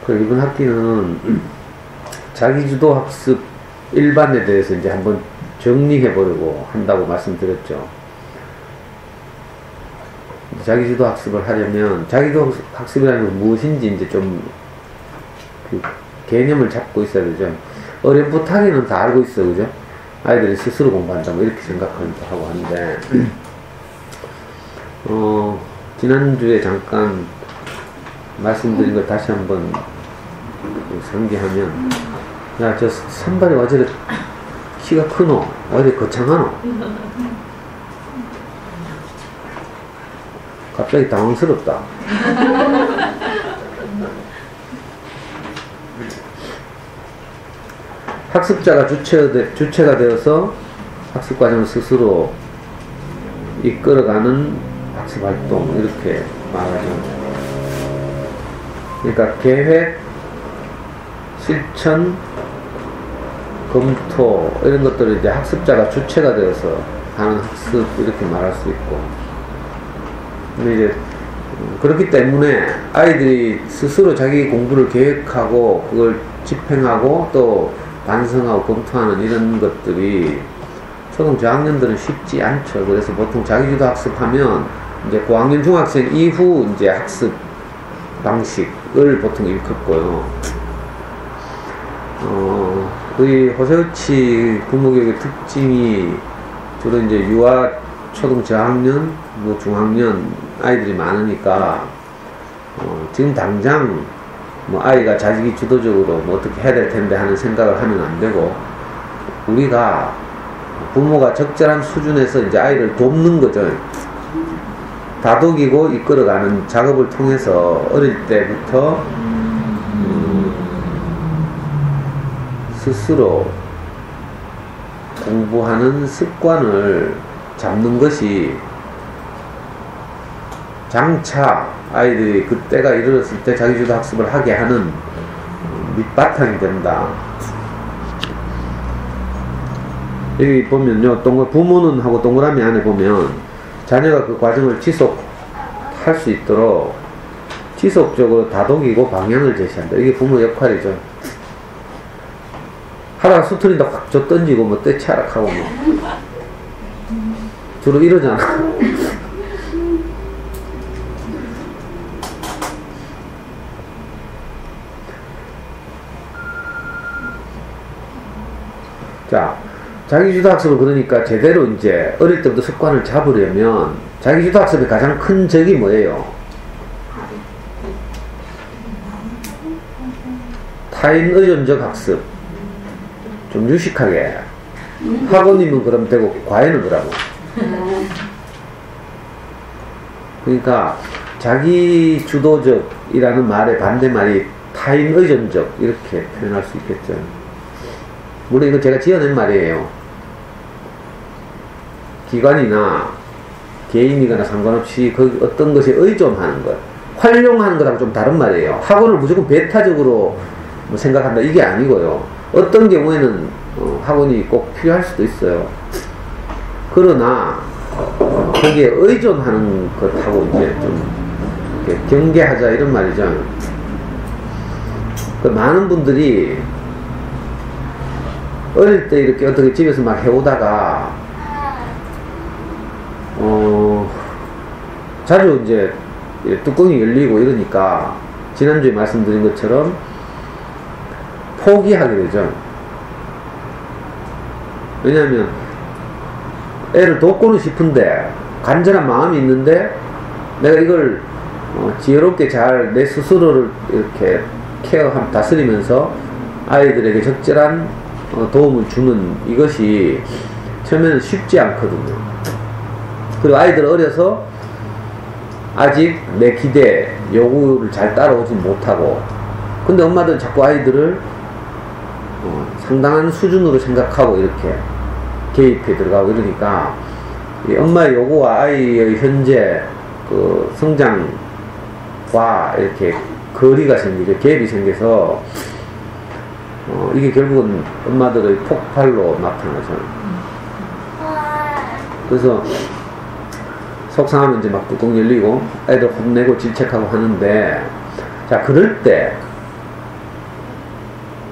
그 이번 학기는 자기주도 학습 일반에 대해서 이제 한번 정리해보려고 한다고 말씀드렸죠. 자기주도 학습을 하려면 자기주도 학습이라는 건 무엇인지 이제 좀 그 개념을 잡고 있어야 되죠. 어렴풋하게는 다 알고 있어, 그죠? 아이들이 스스로 공부한다, 뭐 이렇게 생각하고 하는데, 지난주에 잠깐 말씀드린 걸 다시 한번 상기하면, 야, 저 산발이 와 저래 키가 크노? 와 저래 거창하노? 갑자기 당황스럽다. 학습자가 주체가 되어서 학습 과정을 스스로 이끌어가는 학습 활동, 이렇게 말하죠. 그러니까 계획, 실천, 검토, 이런 것들을 이제 학습자가 주체가 되어서 하는 학습, 이렇게 말할 수 있고. 근데 이제 그렇기 때문에 아이들이 스스로 자기 공부를 계획하고 그걸 집행하고 또 반성하고 검토하는 이런 것들이 초등 저학년들은 쉽지 않죠. 그래서 보통 자기주도 학습하면 이제 고학년 중학생 이후 이제 학습 방식을 보통 일컫고요. 우리 호세우치 부모교육의 특징이 주로 이제 유아 초등 저학년, 뭐 중학년 아이들이 많으니까 지금 당장 뭐 아이가 자기 주도적으로 뭐 어떻게 해야 될 텐데 하는 생각을 하면 안 되고, 우리가 부모가 적절한 수준에서 이제 아이를 돕는 거죠. 다독이고 이끌어가는 작업을 통해서 어릴 때부터 스스로 공부하는 습관을 잡는 것이 장차 아이들이 그때가 이르렀을 때 자기주도 학습을 하게 하는 밑바탕이 된다. 여기 보면요, 부모는 하고 동그라미 안에 보면 자녀가 그 과정을 지속할 수 있도록 지속적으로 다독이고 방향을 제시한다. 이게 부모 역할이죠. 하다가 수틀인다 확 줘 던지고 뭐 떼치하락하고 뭐 주로 이러잖아. 자, 자기주도 학습을 그러니까 제대로 이제 어릴 때부터 습관을 잡으려면 자기주도 학습의 가장 큰 적이 뭐예요? 타인 의존적 학습. 좀 유식하게. 학원이면 그럼 되고 과외는 그러고. 그러니까 자기주도적이라는 말의 반대말이 타인 의존적, 이렇게 표현할 수 있겠죠. 물론 이거 제가 지어낸 말이에요. 기관이나 개인이거나 상관없이 그 어떤 것에 의존하는 것, 활용하는 것하고 좀 다른 말이에요. 학원을 무조건 배타적으로 뭐 생각한다, 이게 아니고요. 어떤 경우에는 학원이 꼭 필요할 수도 있어요. 그러나 거기에 의존하는 것하고 이제 좀 이렇게 경계하자, 이런 말이죠. 그 많은 분들이 어릴 때 이렇게 어떻게 집에서 막 해오다가 자주 이제 뚜껑이 열리고 이러니까 지난주에 말씀드린 것처럼 포기하게 되죠. 왜냐하면 애를 돕고는 싶은데 간절한 마음이 있는데 내가 이걸 지혜롭게 잘 내 스스로를 이렇게 케어하고 다스리면서 아이들에게 적절한 도움을 주는 이것이 처음에는 쉽지 않거든요. 그리고 아이들 어려서 아직 내 기대, 요구를 잘 따라오지 못하고, 근데 엄마들 자꾸 아이들을 상당한 수준으로 생각하고 이렇게 개입해 들어가고 이러니까 이 엄마의 요구와 아이의 현재 그 성장과 이렇게 거리가 생기죠. 갭이 생겨서 이게 결국은 엄마들의 폭발로 나타나죠. 그래서 속상하면 이제 막 뚜껑 열리고 애들 혼내고 질책하고 하는데, 자, 그럴 때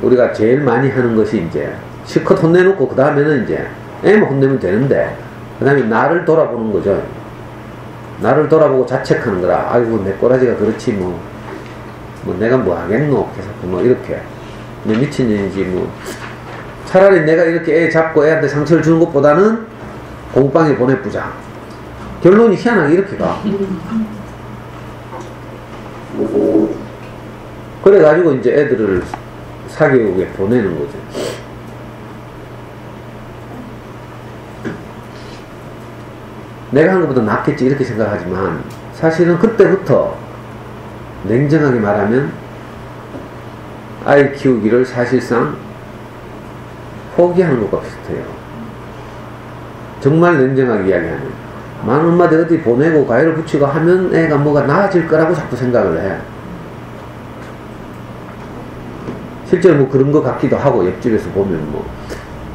우리가 제일 많이 하는 것이 이제 실컷 혼내놓고 그 다음에는 이제 애만 혼내면 되는데 그 다음에 나를 돌아보는 거죠. 나를 돌아보고 자책하는 거라. 아이고 내 꼬라지가 그렇지 뭐 내가 뭐 하겠노 계속 뭐 이렇게 내 미친년이지 뭐 차라리 내가 이렇게 애 잡고 애한테 상처를 주는 것보다는 공방에 보내보자. 결론이 희한하게 이렇게 가. 그래가지고 이제 애들을 사교육에 보내는 거죠. 내가 한 것보다 낫겠지 이렇게 생각하지만 사실은 그때부터 냉정하게 말하면 아이 키우기를 사실상 포기하는 것과 비슷해요. 정말 냉정하게 이야기하면 많은 엄마들 어디 보내고 가위를 붙이고 하면 애가 뭐가 나아질 거라고 자꾸 생각을 해. 실제로 뭐 그런 것 같기도 하고 옆집에서 보면 뭐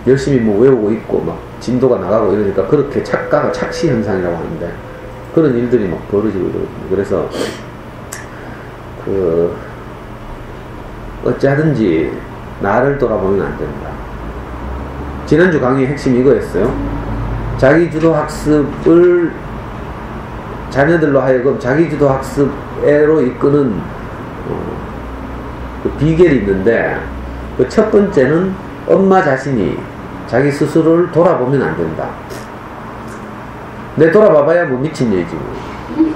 열심히 뭐 외우고 있고 막 진도가 나가고 이러니까 그렇게 착각과 착시 현상이라고 하는데 그런 일들이 막 벌어지고 이러거든요. 그래서 어찌하든지 나를 돌아보면 안 된다. 지난주 강의의 핵심이 이거였어요. 자기주도 학습을 자녀들로 하여금 자기주도 학습으로 이끄는 그 비결이 있는데 그 첫 번째는 엄마 자신이 자기 스스로를 돌아보면 안 된다. 내 돌아봐봐야 뭐 미친년이지 뭐.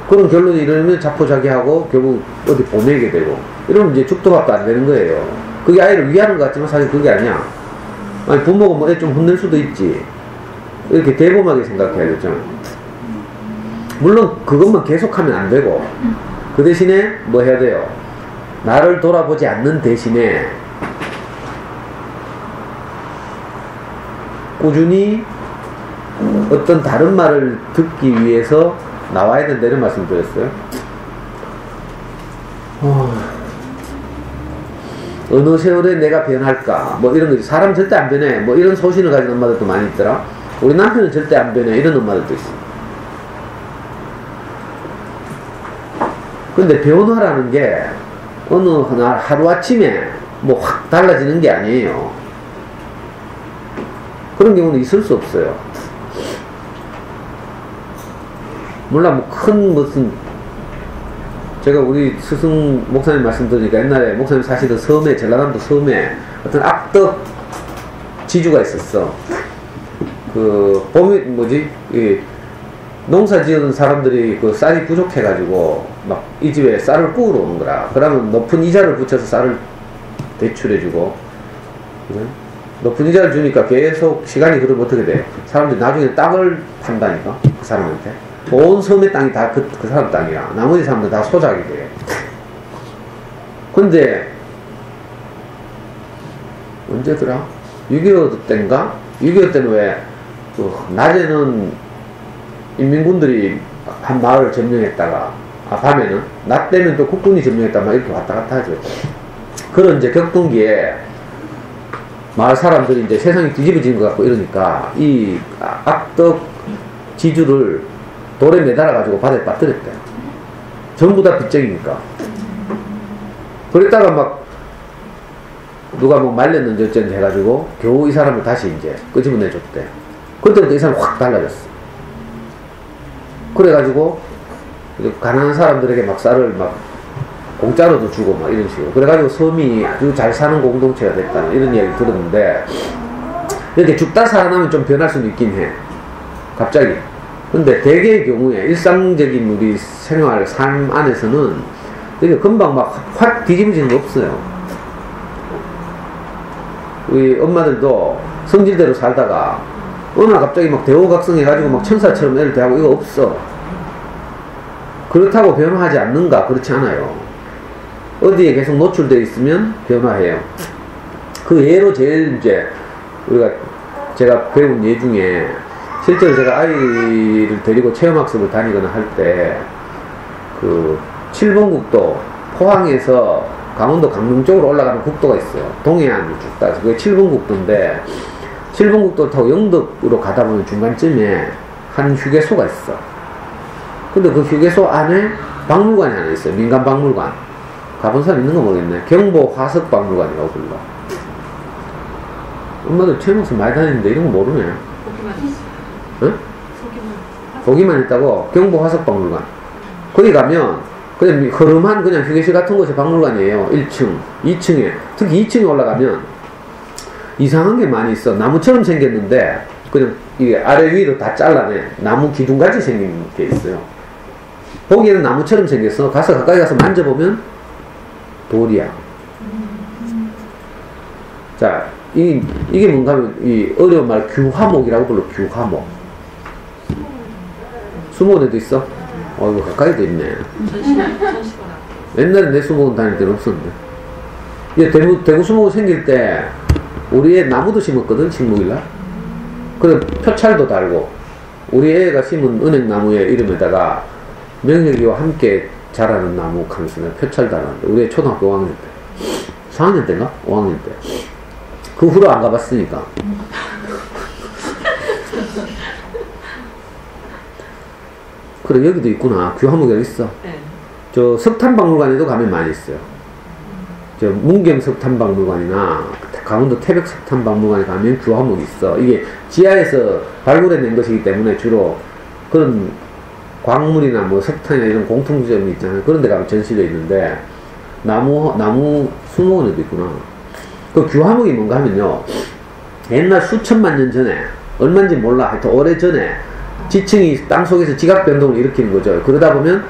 그런 결론이 이러면 자포자기하고 결국 어디 보내게 되고 이러면 이제 죽도밥도 안 되는 거예요. 그게 아이를 위하는 것 같지만 사실 그게 아니야. 아니 부모가 뭐 애 좀 혼낼 수도 있지. 이렇게 대범하게 생각해야 되죠. 물론 그것만 계속하면 안 되고 그 대신에 뭐 해야 돼요? 나를 돌아보지 않는 대신에 꾸준히 어떤 다른 말을 듣기 위해서 나와야 된다는 말씀 드렸어요. 어느 세월에 내가 변할까 뭐 이런 거지. 사람 절대 안 변해 뭐 이런 소신을 가진 엄마들도 많이 있더라. 우리 남편은 절대 안 변해 이런 엄마들도 있어. 근데 변화라는 게 어느 날 하루아침에 뭐 확 달라지는 게 아니에요. 그런 경우는 있을 수 없어요. 몰라 뭐 큰 무슨 제가 우리 스승 목사님 말씀 들으니까 옛날에 목사님 사시던 섬에 전라남도 섬에 어떤 악덕 지주가 있었어. 그 봄이 뭐지 이 농사 지은 사람들이 그 쌀이 부족해가지고 막 이 집에 쌀을 구우러 오는 거라. 그러면 높은 이자를 붙여서 쌀을 대출해주고 그래? 높은 이자를 주니까 계속 시간이 흐르면 어떻게 돼? 사람들이 나중에 땅을 판다니까 그 사람한테. 온 섬의 땅이 다 그 사람 땅이야. 나머지 사람들 다 소작이 돼. 근데 언제더라? 6.25 때인가? 6.25 때는 왜 낮에는 인민군들이 한 마을을 점령했다가 밤에는 낮 때면 또 국군이 점령했다가 막 이렇게 왔다 갔다 하죠. 그런 이제 격동기에 마을 사람들이 이제 세상이 뒤집어진 것 같고 이러니까 이 악덕 지주를 돌에 매달아가지고 바다에 빠뜨렸대. 전부 다 빚쟁이니까. 그랬다가 막 누가 뭐 말렸는지 어쩐지 해가지고 겨우 이 사람을 다시 이제 끄집어내줬대. 그때부터 이 사람 확 달라졌어. 그래가지고 가난한 사람들에게 막 쌀을 막 공짜로도 주고 막 이런 식으로. 그래가지고 섬이 아주 잘 사는 공동체가 됐다는 이런 이야기 들었는데 이렇게 죽다 살아나면 좀 변할 수는 있긴 해. 갑자기. 근데 대개의 경우에 일상적인 우리 생활, 삶 안에서는 이게 금방 막 확 뒤집어지는 거 없어요. 우리 엄마들도 성질대로 살다가 어느 날 갑자기 막 대호각성해가지고 막 천사처럼 애를 대하고 이거 없어. 그렇다고 변화하지 않는가? 그렇지 않아요. 어디에 계속 노출되어 있으면 변화해요. 그 예로 제일 이제 제가 배운 예 중에 실제로 제가 아이를 데리고 체험학습을 다니거나 할 때 그 7번 국도 포항에서 강원도 강릉 쪽으로 올라가는 국도가 있어요. 동해안을 쭉 따서 그게 7번 국도인데 7번 국도를 타고 영덕으로 가다 보면 중간쯤에 한 휴게소가 있어. 근데 그 휴게소 안에 박물관이 하나 있어요. 민간 박물관. 가본 사람 있는 거 모르겠네. 경보 화석박물관이라고 불러. 엄마들 최영수 많이 다니는데 이런 거 모르네. 보기만 했어요. 응? 보기만 했다고? 경보 화석박물관. 거기 가면 그냥 흐름한 그냥 휴게실 같은 곳이 박물관이에요. 1층, 2층에. 특히 2층에 올라가면 이상한 게 많이 있어. 나무처럼 생겼는데 그냥 이게 아래 위로 다 잘라내. 나무 기둥같이 생긴 게 있어요. 보기에는 나무처럼 생겼어. 가서 가까이 가서 만져보면 돌이야. 자, 이게 뭔가 하면 이 어려운 말 규화목이라고 불러. 규화목. 수목원에도 있어? 이거 가까이도 있네. 옛날에 내 수목원 다닐 때는 없었는데. 이게 대구 수목원 생길 때 우리 애 나무도 심었거든, 식목일날. 그래 표찰도 달고 우리 애가 심은 은행나무의 이름에다가 명혁이와 함께 자라는 나무 하면서 표찰 달았는데 우리 애 초등학교 5학년 때 4학년 때인가? 5학년 때. 그 후로 안 가봤으니까. 그래 여기도 있구나. 규화목이 여기 있어. 네. 저 석탄박물관에도 가면 많이 있어요. 저 문경 석탄박물관이나 강원도 태백 석탄박물관에 가면 규화목이 있어. 이게 지하에서 발굴해낸 것이기 때문에 주로 그런 광물이나 뭐 석탄이나 이런 공통점이 있잖아요. 그런 데 가면 전시되어 있는데 나무 수목원에도 있구나. 그 규화목이 뭔가 하면요, 옛날 수천만 년 전에, 얼마인지 몰라, 하여튼 오래전에 지층이 땅속에서 지각 변동을 일으키는 거죠. 그러다 보면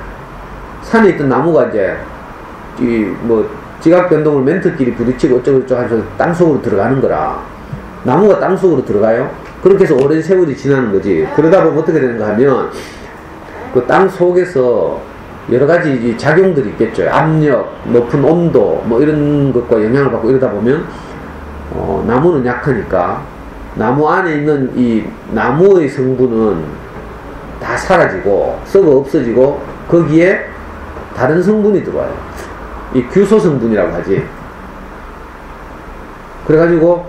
산에 있던 나무가 이제 지각 변동을 멘트끼리 부딪히고 어쩌고저쩌고 하면서 땅속으로 들어가는 거라. 나무가 땅속으로 들어가요. 그렇게 해서 오랜 세월이 지나는 거지. 그러다 보면 어떻게 되는가 하면 그 땅 속에서 여러 가지 작용들이 있겠죠. 압력, 높은 온도, 뭐 이런 것과 영향을 받고 이러다 보면, 나무는 약하니까, 나무 안에 있는 이 나무의 성분은 다 사라지고, 썩어 없어지고, 거기에 다른 성분이 들어와요. 이 규소 성분이라고 하지. 그래가지고,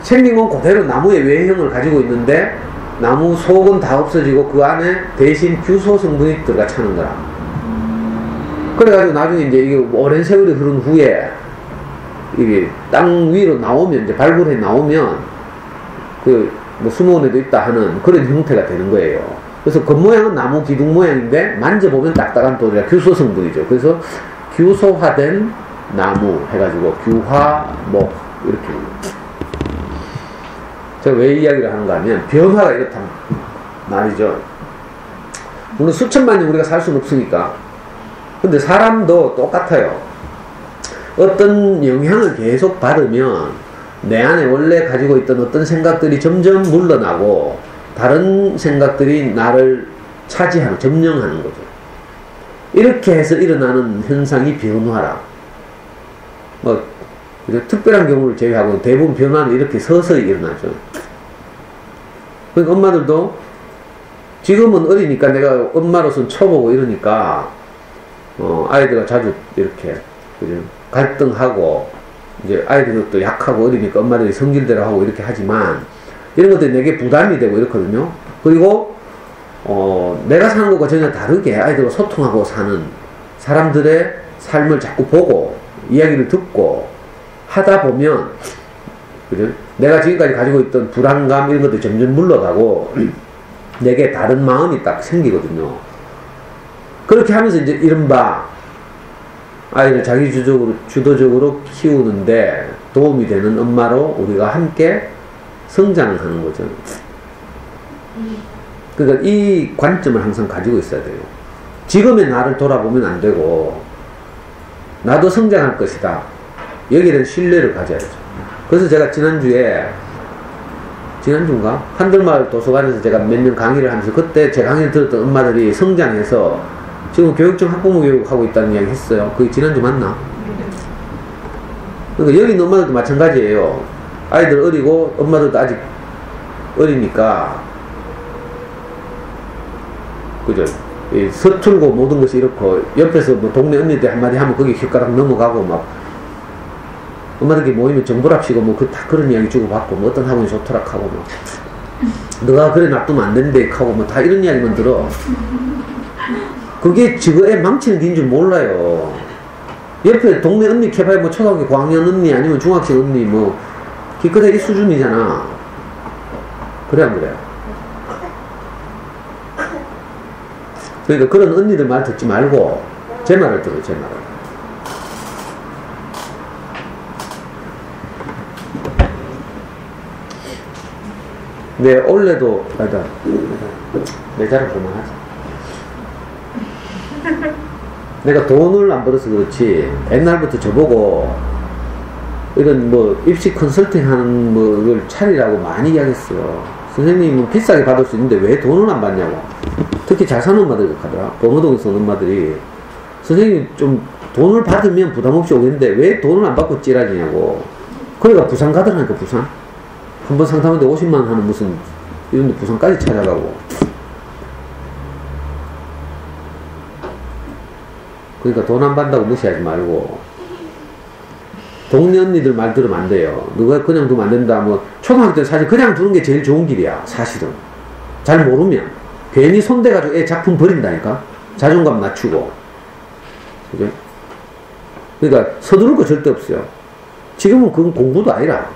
생긴 건 그대로 나무의 외형을 가지고 있는데, 나무 속은 다 없어지고, 그 안에 대신 규소 성분이 들어가 차는 거라. 그래가지고 나중에 이제 이게 오랜 세월이 흐른 후에 이게 땅 위로 나오면, 이제 발굴해 나오면 뭐 수목원에도 있다 하는 그런 형태가 되는 거예요. 그래서 겉모양은 나무 기둥 모양인데 만져보면 딱딱한 돌이라 규소 성분이죠. 그래서 규소화된 나무 해가지고 규화목 이렇게. 제가 왜 이야기를 하는가 하면 변화가 이렇단 말이죠. 물론 수천만 년 우리가 살 수는 없으니까. 근데 사람도 똑같아요. 어떤 영향을 계속 받으면 내 안에 원래 가지고 있던 어떤 생각들이 점점 물러나고 다른 생각들이 나를 차지하는, 점령하는 거죠. 이렇게 해서 일어나는 현상이 변화라. 뭐 특별한 경우를 제외하고 대부분 변화는 이렇게 서서히 일어나죠. 그러니까 엄마들도 지금은 어리니까 내가 엄마로서는 쳐보고 이러니까 아이들과 자주 이렇게, 그죠? 갈등하고, 이제 아이들도 약하고 어리니까 엄마들이 성질대로 하고 이렇게 하지만, 이런 것들이 내게 부담이 되고 이렇거든요. 그리고, 내가 사는 것과 전혀 다르게 아이들과 소통하고 사는 사람들의 삶을 자꾸 보고, 이야기를 듣고 하다 보면, 그죠? 내가 지금까지 가지고 있던 불안감 이런 것들이 점점 물러가고, 내게 다른 마음이 딱 생기거든요. 그렇게 하면서 이제 이른바 아이를 자기 주도적으로 키우는데 도움이 되는 엄마로 우리가 함께 성장하는 거죠. 그러니까 이 관점을 항상 가지고 있어야 돼요. 지금의 나를 돌아보면 안 되고, 나도 성장할 것이다. 여기에 대한 신뢰를 가져야죠. 그래서 제가 지난주인가? 한들마을 도서관에서 제가 몇 년 강의를 하면서 그때 제 강의를 들었던 엄마들이 성장해서 지금 교육청 학부모 교육하고 있다는 이야기 했어요. 그게 지난주 맞나? 그러니까 여기 있는 엄마들도 마찬가지예요. 아이들 어리고 엄마들도 아직 어리니까, 그죠? 서툴고 모든 것이 이렇고, 옆에서 뭐 동네 언니들 한마디 하면 거기 혓가락 넘어가고 막, 엄마들끼리 모이면 정보랍시고 뭐 다 그런 이야기 주고받고, 뭐 어떤 학원이 좋더라 하고 뭐, 너가 그래 놔두면 안 된대 하고 뭐 다 이런 이야기만 들어. 그게 지금 애 망치는 길인 줄 몰라요. 옆에 동네 언니 캐봐야 뭐 초등학교 고학년 언니 아니면 중학생 언니 뭐 기껏해 이 수준이잖아. 그래 안 그래? 그러니까 그런 언니들 말 듣지 말고 제 말을 들어. 제 말을. 내 원래도 아니다. 내 자를 그만하자. 내가 돈을 안 벌어서 그렇지 옛날부터 저보고 이런 뭐 입시 컨설팅 하는 뭐를 차리라고 많이 이야기했어요. 선생님은 비싸게 받을 수 있는데 왜 돈을 안 받냐고. 특히 잘 사는 엄마들이 그러더라. 범어동에서 오는 엄마들이 선생님 좀 돈을 받으면 부담 없이 오겠는데 왜 돈을 안 받고 찌라지냐고. 그러니까 부산 가더라니까. 부산 한번 상담하는데 50만 하는 무슨 이런데 부산까지 찾아가고. 그러니까 돈 안 받는다고 무시하지 말고 동네 언니들 말 들으면 안 돼요. 누가 그냥 두면 안 된다. 뭐 초등학교 때 사실 그냥 두는 게 제일 좋은 길이야. 사실은 잘 모르면 괜히 손대가지고 애 작품 버린다니까. 자존감 낮추고. 그죠? 그러니까 서두를 거 절대 없어요. 지금은 그건 공부도 아니라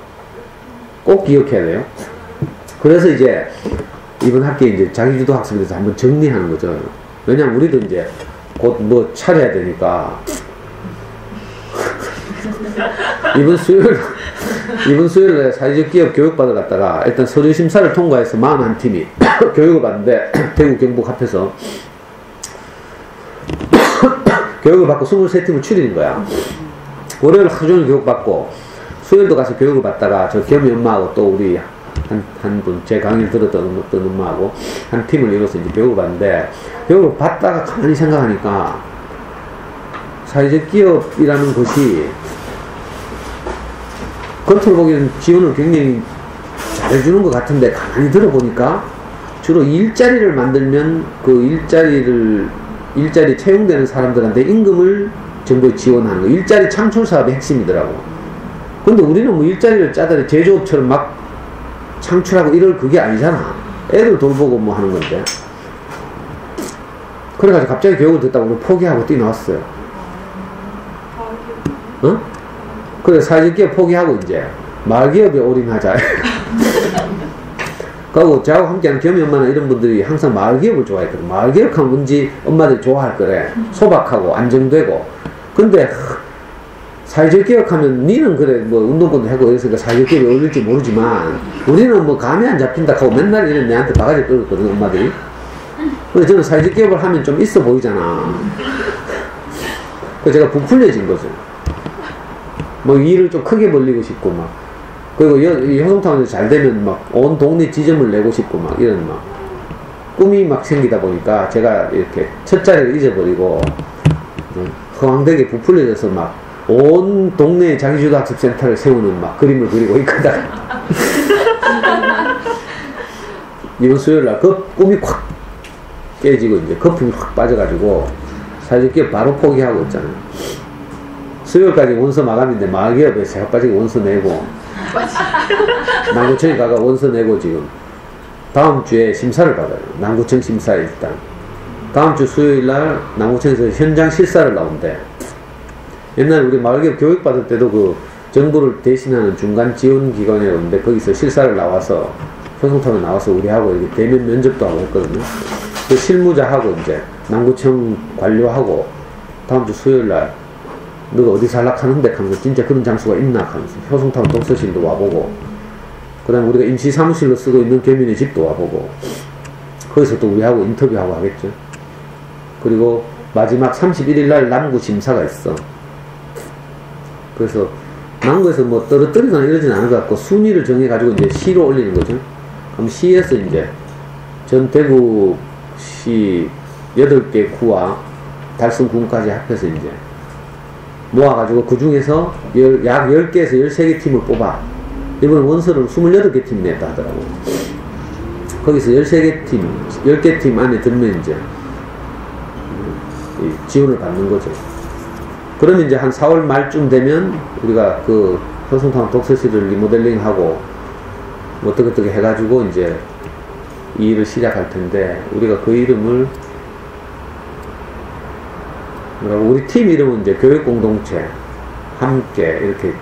꼭 기억해야 돼요. 그래서 이제 이번 학기에 이제 자기주도 학습에 대해서 한번 정리하는 거죠. 왜냐면 우리도 이제 곧 뭐 차려야 되니까. 이번 수요일에 사회적 기업 교육받으러 갔다가 일단 서류 심사를 통과해서 41팀이 교육을 받는데 대구 경북 합해서 교육을 받고 23팀을 추리는 거야. 월요일 하루 종일 교육받고 수요일도 가서 교육을 받다가 저 겸이 엄마하고 또 우리 한 분 제 강의를 들었던 엄마하고 한 팀을 이뤄서 이제 교육을 받는데 교육을 받다가 가만히 생각하니까 사회적 기업이라는 것이 겉으로 보기에는 지원을 굉장히 잘해주는 것 같은데 가만히 들어보니까 주로 일자리를 만들면 그 일자리 채용되는 사람들한테 임금을 정부에 지원하는 거. 일자리 창출 사업의 핵심이더라고. 근데 우리는 뭐 일자리를 짜더니 제조업처럼 막 창출하고 이럴 그게 아니잖아. 애들 돌보고 뭐 하는 건데. 그래가지고 갑자기 교육을 듣다가 우리 포기하고 뛰어나왔어요. 어? 그래 사회적 기업 포기하고 이제 마을기업에 올인하자. 그리고 저하고 함께하는 겸이 엄마나 이런 분들이 항상 마을기업을 좋아했거든. 마을기업하면 뭔지 엄마들이 좋아할 거래. 소박하고 안정되고. 근데 사회적 기업하면 니는 그래 뭐 운동권도 하고 이랬으니까 사회적 기업에 어울릴지 모르지만 우리는 뭐 감이 안 잡힌다 하고 맨날 이런 내한테 바가지 끌었거든 엄마들이. 근데 저는 사회적 기업을 하면 좀 있어 보이잖아. 그래서 제가 부풀려진 거죠. 뭐 일을 좀 크게 벌리고 싶고 막. 그리고 이 효성타운에서 잘 되면 막 온 동네 지점을 내고 싶고 막 이런 막 꿈이 막 생기다 보니까 제가 이렇게 첫 자리를 잊어버리고 허황되게 부풀려져서 막 온 동네 자기주도 학습센터를 세우는 막 그림을 그리고 있거든. 이번 수요일날 그 꿈이 확 깨지고 이제 거품이 확 빠져가지고 사실 기업 바로 포기하고 있잖아요. 수요일까지 원서 마감인데 마을기업에 제가 빠지게 원서 내고 남구청에 가가 원서 내고 지금 다음 주에 심사를 받아요. 남구청 심사에 일단 다음 주 수요일날 남구청에서 현장 실사를 나온대. 옛날 우리 마을기업 교육받을 때도 그 정부를 대신하는 중간 지원 기관이었는데 거기서 실사를 나와서 효성타운에 나와서 우리하고 이렇게 대면 면접도 하고 했거든요. 그 실무자하고 이제 남구청 관료하고 다음 주 수요일날 너가 어디서 할락하는데 하면서 진짜 그런 장소가 있나 하면서 효성타운 독서실도 와보고 그 다음에 우리가 임시 사무실로 쓰고 있는 교민의 집도 와보고 거기서 또 우리하고 인터뷰하고 하겠죠. 그리고 마지막 31일날 남구 심사가 있어. 그래서 남구에서 뭐 떨어뜨리거나 이러진 않을 것 같고 순위를 정해가지고 이제 시로 올리는 거죠. 그럼 시에서 이제 전 대구시 8개 구와 달성군까지 합해서 이제 모아가지고 그 중에서 약 10개에서 13개 팀을 뽑아. 이번에 원서를 28개 팀 냈다 하더라고. 거기서 13개 팀, 10개 팀 안에 들면 이제 지원을 받는 거죠. 그러면 이제 한 4월 말쯤 되면 우리가 그 효성타운 독서실을 리모델링 하고 뭐 어떻게 해가지고 이제 이 일을 시작할 텐데 우리가 그 이름을 그리고 우리 팀 이름은 이제 교육공동체 함께 이렇게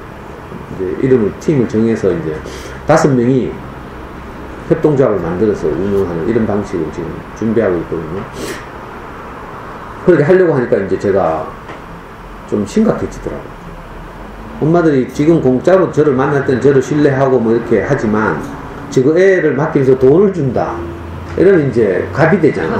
이제 팀을 정해서 이제 5명이 협동조합을 만들어서 운영하는 이런 방식을 지금 준비하고 있거든요. 그렇게 하려고 하니까 이제 제가 좀 심각해지더라고요. 엄마들이 지금 공짜로 저를 만날 때는 저를 신뢰하고 뭐 이렇게 하지만 지금 애를 맡기면서 돈을 준다. 이러면 이제 갑이 되잖아.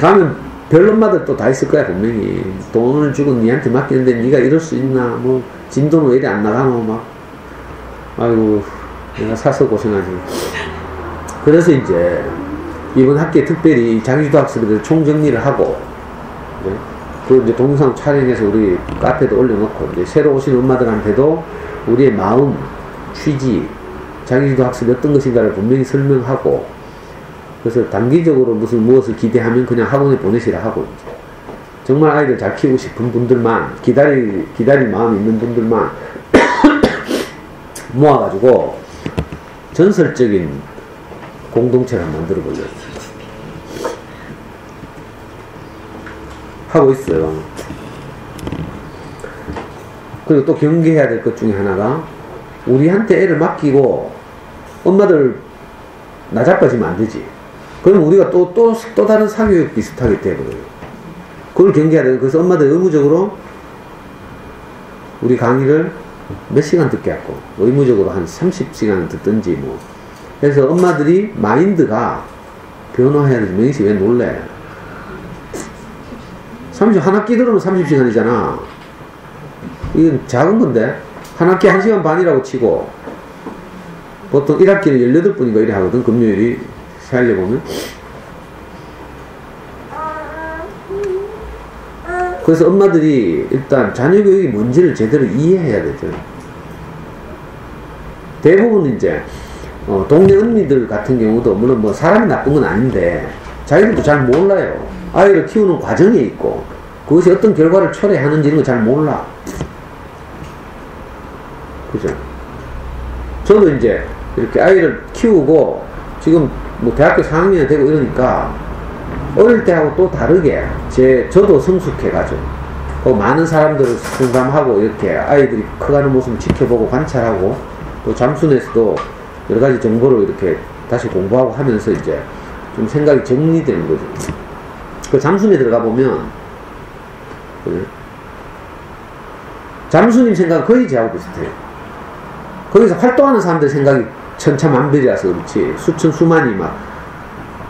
가면 별 엄마들 또 다 있을 거야, 분명히. 돈을 주고 니한테 맡기는데 니가 이럴 수 있나, 뭐, 진도는 왜 이리 안 나가노, 막. 아이고, 내가 사서 고생하지. 그래서 이제, 이번 학기에 특별히 자기주도 학습들 총정리를 하고, 네? 그 이제 동영상 촬영해서 우리 카페도 올려놓고, 이제 새로 오신 엄마들한테도 우리의 마음, 취지, 자기주도 학습이 어떤 것인가를 분명히 설명하고, 그래서 단기적으로 무엇을 기대하면 그냥 학원에 보내시라 하고, 이제. 정말 아이들 잘 키우고 싶은 분들만, 기다릴 마음이 있는 분들만 모아가지고 전설적인 공동체를 만들어 보려고 하고 있어요. 그리고 또 경계해야 될 것 중에 하나가, 우리한테 애를 맡기고 엄마들 나자빠지면 안 되지. 그럼 우리가 또 다른 사교육 비슷하게 돼버려요. 그걸 경계해야 돼요. 그래서 엄마들 의무적으로 우리 강의를 몇 시간 듣게 하고, 의무적으로 한 30시간을 듣든지 뭐. 그래서 엄마들이 마인드가 변화해야 되지. 명희씨 왜 놀래? 한 학기 들으면 30시간이잖아. 이건 작은 건데, 한 학기 1시간 반이라고 치고, 보통 1학기는 18분인가 이래 하거든, 금요일이. 살려보면. 그래서 엄마들이 일단 자녀 교육이 뭔지를 제대로 이해해야 되죠. 대부분 이제, 동네 언니들 같은 경우도, 물론 뭐 사람이 나쁜 건 아닌데, 자기들도 잘 몰라요. 아이를 키우는 과정에 있고, 그것이 어떤 결과를 초래하는지 이런 거 잘 몰라. 그죠? 저도 이제, 이렇게 아이를 키우고, 지금 뭐 대학교 4학년이 되고 이러니까, 어릴 때하고 또 다르게, 저도 성숙해가지고, 많은 사람들을 상담하고, 이렇게 아이들이 커가는 모습을 지켜보고 관찰하고, 또 잠수내에서도 여러 가지 정보를 이렇게 다시 공부하고 하면서 이제 좀 생각이 정리되는 거죠. 그 잠수내 들어가 보면, 잠수님 생각은 거의 저하고 비슷해요. 거기서 활동하는 사람들 생각이 천차만별이라서 그렇지, 수만이 막,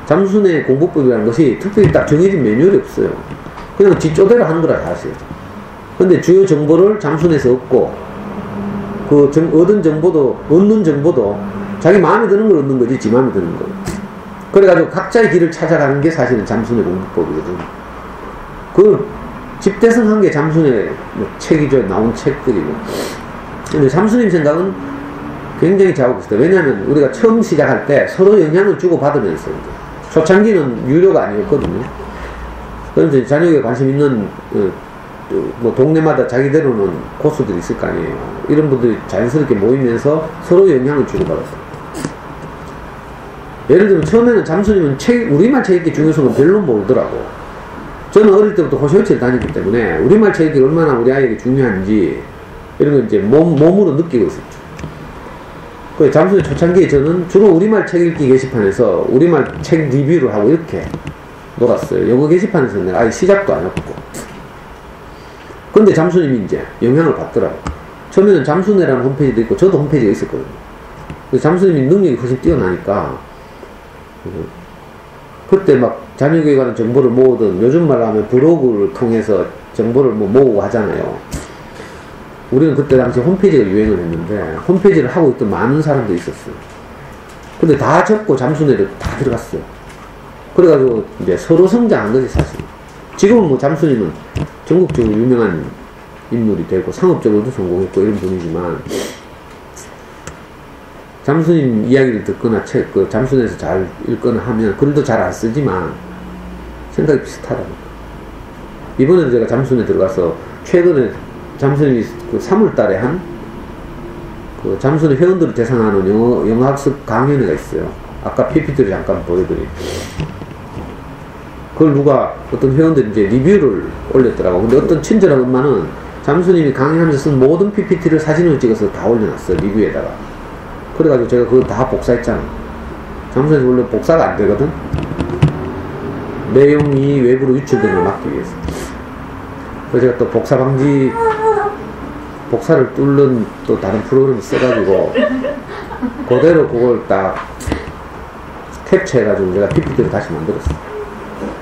잠수내 공부법이라는 것이 특별히 딱 정해진 매뉴얼이 없어요. 그냥 지쪼대로 하는 거라 사실. 근데 주요 정보를 잠수내에서 얻고, 얻는 정보도 자기 마음에 드는 걸 얻는 거지, 지 마음에 드는 거. 그래가지고 각자의 길을 찾아가는 게 사실은 잠수내 공부법이거든. 집대성한 게 잠수내 책이죠. 나온 책들이고. 근데 잠수님 생각은 굉장히 저하고 비슷해요. 왜냐하면 우리가 처음 시작할 때 서로 영향을 주고받으면서, 초창기는 유료가 아니었거든요. 그래서 자녀에게 관심 있는, 뭐 동네마다 자기대로는 고수들이 있을 거 아니에요. 이런 분들이 자연스럽게 모이면서 서로 영향을 주고받았어요. 예를 들면 처음에는 잠수님은 우리말 책 읽기 중요성은 별로 모르더라고. 저는 어릴 때부터 호시호치를 다녔기 때문에 우리말 책 읽기가 얼마나 우리 아이에게 중요한지 이런 걸 이제 몸으로 느끼고 있었죠. 그 잠수님 초창기에 저는 주로 우리말 책 읽기 게시판에서 우리말 책 리뷰를 하고 이렇게 놀았어요. 영어 게시판에서 내가 아예 시작도 안 했고. 근데 잠수님이 이제 영향을 받더라고. 처음에는 잠수내라는 홈페이지도 있고 저도 홈페이지가 있었거든요. 그래서 잠수님이 능력이 훨씬 뛰어나니까 그때 막 자녀교육에 관한 정보를 모으든, 요즘 말로 하면 블로그를 통해서 정보를 모으고 하잖아요. 우리는 그때 당시 홈페이지가 유행을 했는데 홈페이지를 하고 있던 많은 사람들이 있었어요. 근데 다 접고 잠수내를 다 들어갔어요. 그래가지고 이제 서로 성장한 거지 사실. 지금은 뭐 잠수님은 전국적으로 유명한 인물이 되고 상업적으로도 성공했고 이런 분이지만, 잠수님 이야기를 듣거나 잠수내에서 잘 읽거나 하면 글도 잘 안 쓰지만 생각이 비슷하다니까. 이번에도 제가 잠수내 들어가서 최근에 잠수님이 3월달에 한 잠수내 회원들을 대상하는 영어 학습 강연회가 있어요. 아까 PPT를 잠깐 보여드린. 그걸 누가 어떤 회원들이 이제 리뷰를 올렸더라고. 근데 어떤 친절한 엄마는 잠수님이 강의하면서 쓴 모든 PPT를 사진으로 찍어서 다 올려놨어, 리뷰에다가. 그래가지고 제가 그거 다 복사했잖아. 잠수님 원래 복사가 안 되거든. 내용이 외부로 유출되는 걸 막기 위해서. 그래서 제가 또 복사 방지, 복사를 뚫는 또 다른 프로그램을 써가지고 그대로 그걸 딱 캡처해가지고 제가 PPT를 다시 만들었어.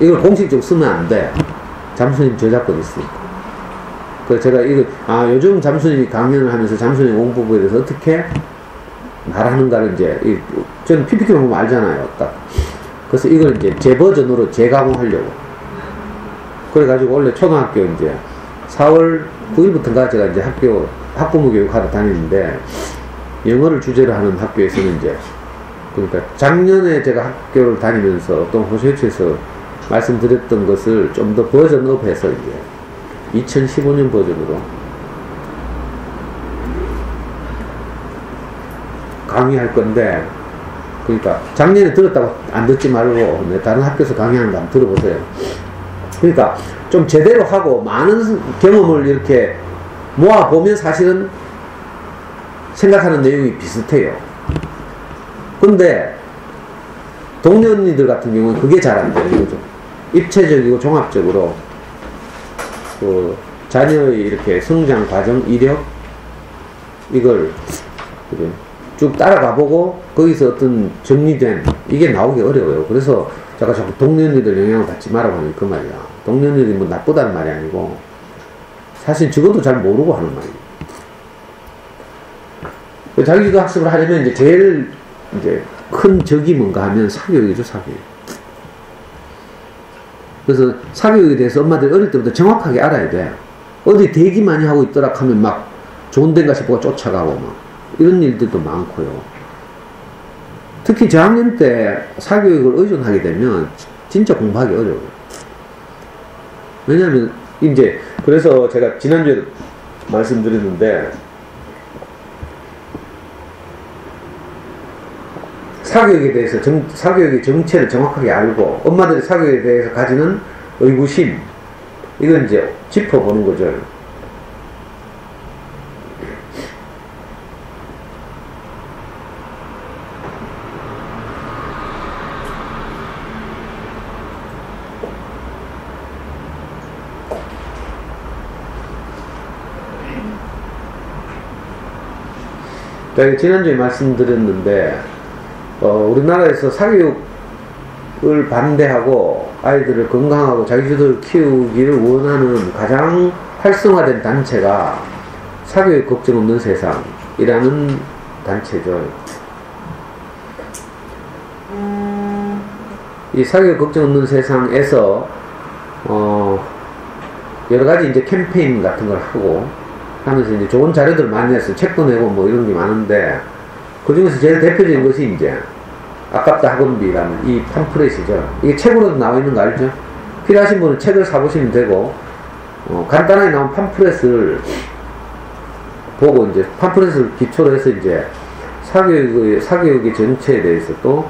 이걸 공식적으로 쓰면 안 돼. 잠수님 저작권이 있으니까. 그래서 제가 이거, 요즘 잠수님이 강연을 하면서 잠수님 공부부에 대해서 어떻게 말하는가를 이제, 저는 PPT만 보면 알잖아요. 딱. 그래서 이걸 이제 제 버전으로 재가공하려고. 그래가지고 원래 초등학교 이제 4월 9일부터인가 제가 이제 학부모 교육하러 다니는데, 영어를 주제로 하는 학교에서는 이제, 그러니까 작년에 제가 학교를 다니면서 어떤 호소유치에서 말씀드렸던 것을 좀 더 버전업해서 이제 2015년 버전으로 강의할 건데, 그러니까 작년에 들었다고 안 듣지 말고 다른 학교에서 강의하는 거 한번 들어보세요. 그러니까 좀 제대로 하고 많은 경험을 이렇게 모아보면 사실은 생각하는 내용이 비슷해요. 근데 동료 언니들 같은 경우는 그게 잘 안 되는 거죠. 입체적이고 종합적으로 그 자녀의 이렇게 성장 과정, 이력 이걸 쭉 따라가 보고 거기서 어떤 정리된 이게 나오기 어려워요. 그래서 제가 자꾸 동료 언니들 영향을 받지 말라고 하는 그 말이야. 동료 언니들이 뭐 나쁘다는 말이 아니고 사실 적어도 잘 모르고 하는 말이에요. 자기주도 학습을 하려면 이제 제일 이제 큰 적이 뭔가 하면 사교육이죠, 사교육. 그래서 사교육에 대해서 엄마들이 어릴 때부터 정확하게 알아야 돼. 어디 대기 많이 하고 있더라 하면 막 좋은 데인가 싶어가 쫓아가고 막 이런 일들도 많고요. 특히 저학년 때 사교육을 의존하게 되면 진짜 공부하기 어려워요. 왜냐하면 이제 그래서 제가 지난주에 말씀드렸는데 사교육에 대해서 사교육의 정체를 정확하게 알고 엄마들이 사교육에 대해서 가지는 의구심 이건 이제 짚어보는 거죠. 지난주에 말씀드렸는데 우리나라에서 사교육을 반대하고 아이들을 건강하고 자기주도를 키우기를 원하는 가장 활성화된 단체가 사교육 걱정 없는 세상이라는 단체죠. 이 사교육 걱정 없는 세상에서 여러 가지 이제 캠페인 같은 걸 하고 하면서 이제 좋은 자료들 많이 냈어요. 책도 내고 뭐 이런 게 많은데 그 중에서 제일 대표적인 것이 이제 아깝다 학원비라는 이 팜플렛이죠. 이게 책으로도 나와 있는 거 알죠? 필요하신 분은 책을 사보시면 되고 간단하게 나온 팜플렛을 보고 이제 팜플렛을 기초로 해서 이제 사교육의 정체에 대해서 또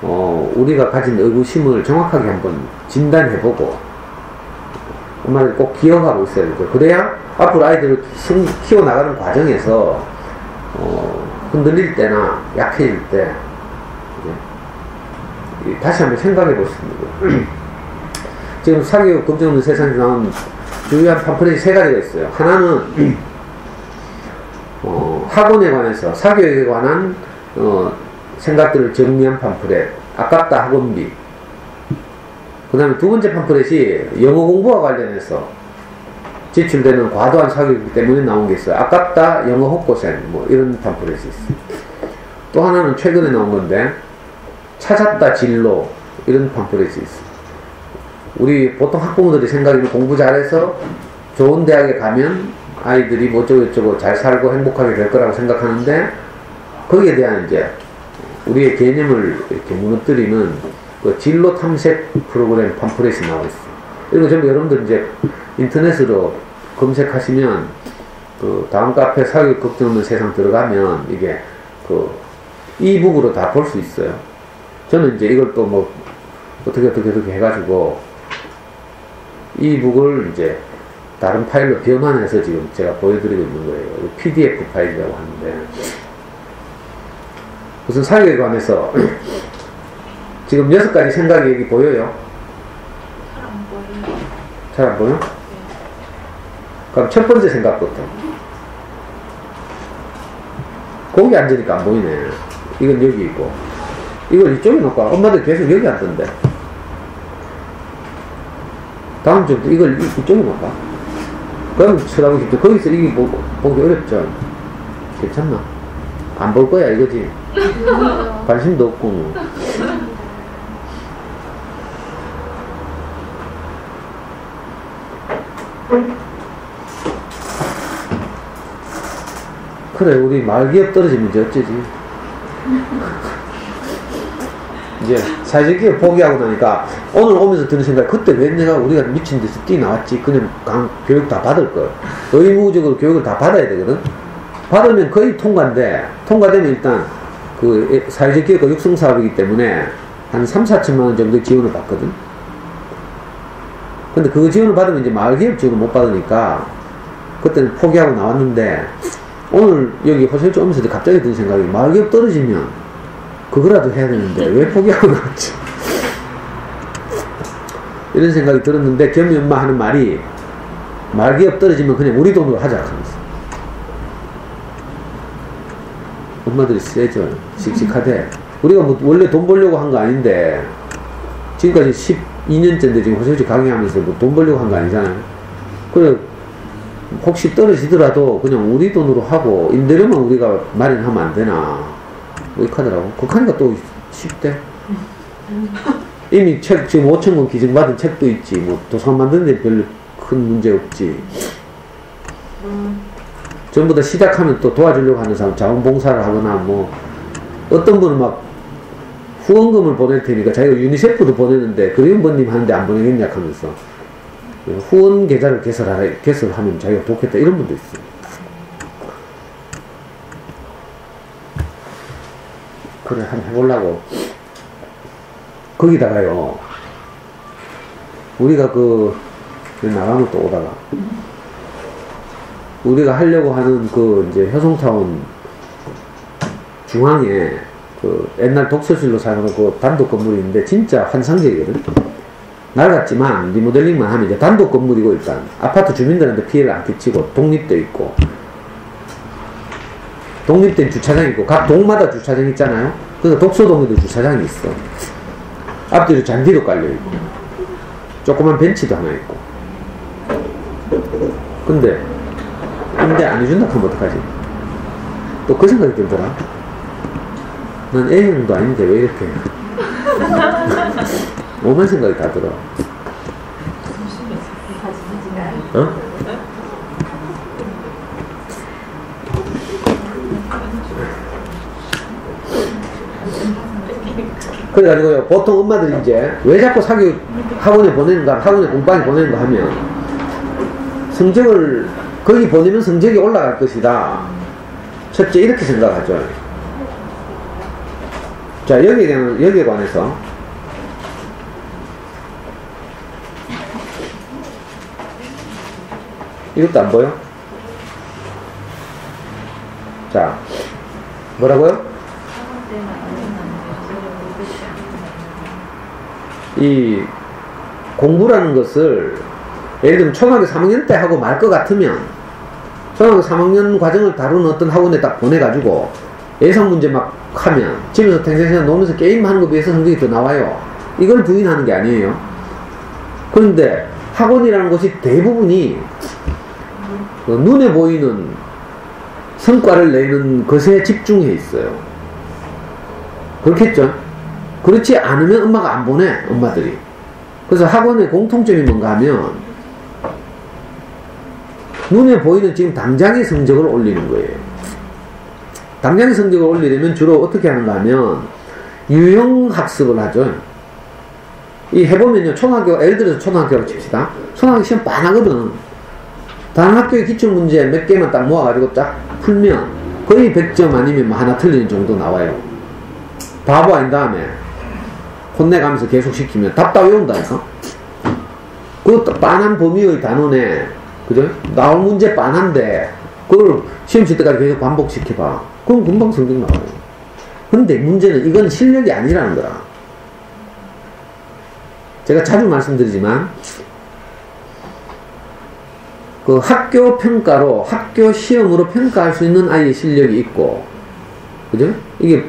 우리가 가진 의구심을 정확하게 한번 진단해보고 엄마들 꼭 기억하고 있어야 되죠. 그래야 앞으로 아이들을 키워나가는 과정에서 흔들릴 때나 약해질 때 다시 한번 생각해 보십니다. 지금 사교육 걱정 없는 세상에 나온 주요한 팜플렛이 세 가지가 있어요. 하나는 학원에 관해서 사교육에 관한 생각들을 정리한 팜플렛 아깝다 학원비. 그 다음에 두 번째 팜플렛이 영어 공부와 관련해서 지출되는 과도한 사교육이기 때문에 나온 게 있어요. 아깝다 영어 헛고생 뭐 이런 팜플렛이 있어요. 또 하나는 최근에 나온 건데 찾았다 진로 이런 팜플렛이 있어요. 우리 보통 학부모들이 생각하기는 공부 잘해서 좋은 대학에 가면 아이들이 뭐 어쩌고저쩌고 잘 살고 행복하게 될 거라고 생각하는데 거기에 대한 이제 우리의 개념을 이렇게 무너뜨리는 그 진로 탐색 프로그램 팜플렛이 나와 있어요. 이런 거 전부 여러분들 이제 인터넷으로 검색하시면 그 다음 카페 사교육 걱정 없는 세상 들어가면 이게 그 이북으로 다 볼 수 있어요. 저는 이제 이걸 또 뭐 어떻게 해가지고 이북을 이제 다른 파일로 변환해서 지금 제가 보여드리고 있는 거예요. PDF 파일이라고 하는데, 우선 사역에 관해서 지금 6가지 생각이 여기 보여요? 잘 안 보여요. 잘 안 보여? 네. 그럼 첫 번째 생각부터. 거기 앉으니까 안 보이네. 이건 여기 있고, 이걸 이쪽에 놓고 엄마들 계속 여기 앉던데. 다음 주부터 이걸 이쪽에 놓을까? 그럼 쳐다보기 힘들어. 거기서 이게 보기 어렵죠? 괜찮나? 안 볼 거야 이거지? 관심도 없고 뭐. 그래, 우리 말기업 떨어지면 이제 어쩌지? 이제 사회적기업 포기하고 나니까 오늘 오면서 드는 생각, 그때 왜 내가 우리가 미친 듯이 뛰어나왔지? 그냥 교육 다 받을 걸. 의무적으로 교육을 다 받아야 되거든? 받으면 거의 통과인데, 통과되면 일단 그 사회적기업과 육성사업이기 때문에 한 3, 4천만 원 정도 지원을 받거든? 근데 그 지원을 받으면 이제 마을기업 지원을 못 받으니까 그때는 포기하고 나왔는데, 오늘 여기 호실주 오면서 갑자기 든 생각이, 마을기업 떨어지면 그거라도 해야 되는데 왜 포기하고 나왔지? 이런 생각이 들었는데, 겸이 엄마 하는 말이, 마을기업 떨어지면 그냥 우리 돈으로 하자 하면서. 엄마들이 세죠. 씩씩하대. 우리가 뭐 원래 돈 벌려고 한 거 아닌데, 지금까지 12년째인데 지금 호실주 강의하면서 뭐 돈 벌려고 한 거 아니잖아요. 그래, 혹시 떨어지더라도 그냥 우리 돈으로 하고 임대료만 우리가 마련하면 안 되나, 뭐 이렇게 하더라고. 그렇게 하니까 또 쉽대. 이미 책 지금 5,000권 기증받은 책도 있지, 뭐 도서관 만드는 데 별로 큰 문제 없지. 전부 다 시작하면 또 도와주려고 하는 사람, 자원봉사를 하거나, 뭐 어떤 분은 막 후원금을 보낼 테니까 자기가 유니세프도 보내는데 그리움번님 하는데 안 보내겠냐 하면서 후원 계좌를 개설하면 자기가 돕겠다, 이런 분도 있어요. 그래, 한번 해보려고. 거기다가요, 우리가 나가면 또 오다가, 우리가 하려고 하는 이제 효성타운 중앙에 옛날 독서실로 사용하는 단독 건물이 있는데 진짜 환상적이거든? 낡았지만 리모델링만 하면 이제 단독 건물이고, 일단 아파트 주민들한테 피해를 안 끼치고 독립돼 있고, 독립된 주차장이 있고, 각 동마다 주차장 있잖아요. 그래서 독서동에도 주차장이 있어. 앞뒤로 잔디도 깔려있고 조그만 벤치도 하나 있고. 근데 임대 안 해준다 하면 어떡하지? 또 그 생각이 들더라. 난 애형도 아닌데 왜 이렇게 오만 생각이 다 들어. 어? 그래가지고요, 보통 엄마들이 이제 왜 자꾸 사교육 학원에 보내는가, 학원에 공부하게 보내는가 하면, 성적을 거기 보내면 성적이 올라갈 것이다. 첫째, 이렇게 생각하죠. 자, 여기에 관해서 이것도 안 보여? 자, 뭐라고요? 이 공부라는 것을 예를 들면 초등학교 3학년 때 하고 말 것 같으면 초등학교 3학년 과정을 다루는 어떤 학원에 딱 보내가지고 예상 문제 막 하면 집에서 탱생생 놀면서 게임하는 것에 비해서 성적이 더 나와요. 이걸 부인하는 게 아니에요. 그런데 학원이라는 것이 대부분이 눈에 보이는 성과를 내는 것에 집중해 있어요. 그렇겠죠? 그렇지 않으면 엄마가 안 보내, 엄마들이. 그래서 학원의 공통점이 뭔가 하면 눈에 보이는 지금 당장의 성적을 올리는 거예요. 당장의 성적을 올리려면 주로 어떻게 하는가 하면 유형학습을 하죠. 이 해보면요, 예를 들어서 초등학교로 칩시다. 초등학교 시험 빤하거든. 다른 학교의 기출문제 몇 개만 딱 모아가지고 딱 풀면 거의 100점 아니면 뭐 하나 틀리는 정도 나와요. 바보 아닌 다음에 혼내가면서 계속 시키면 답 다 외운다니까. 그 빤한 범위의 단원에, 그죠? 나올 문제 빤한데, 그걸 시험 칠 때까지 계속 반복시켜봐. 그럼 금방 성적 나와요. 근데 문제는 이건 실력이 아니라는 거라. 제가 자주 말씀드리지만, 그 학교 평가로, 학교 시험으로 평가할 수 있는 아이의 실력이 있고, 그죠? 이게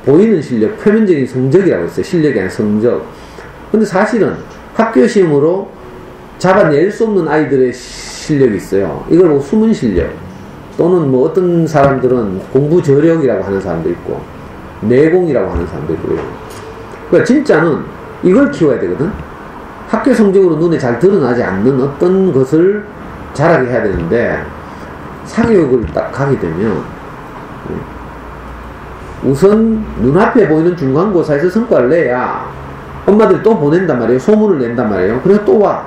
보이는 실력, 표면적인 성적이라고 했어요. 실력이 아니라 성적. 근데 사실은 학교 시험으로 잡아낼 수 없는 아이들의 실력이 있어요. 이걸 뭐 숨은 실력, 또는 뭐 어떤 사람들은 공부 저력이라고 하는 사람도 있고, 내공이라고 하는 사람도 있고요. 그러니까 진짜는 이걸 키워야 되거든. 학교 성적으로 눈에 잘 드러나지 않는 어떤 것을 잘하게 해야 되는데, 사교육을 딱 가게 되면 우선 눈앞에 보이는 중간고사에서 성과를 내야 엄마들이 또 보낸단 말이에요. 소문을 낸단 말이에요. 그래서 또 와.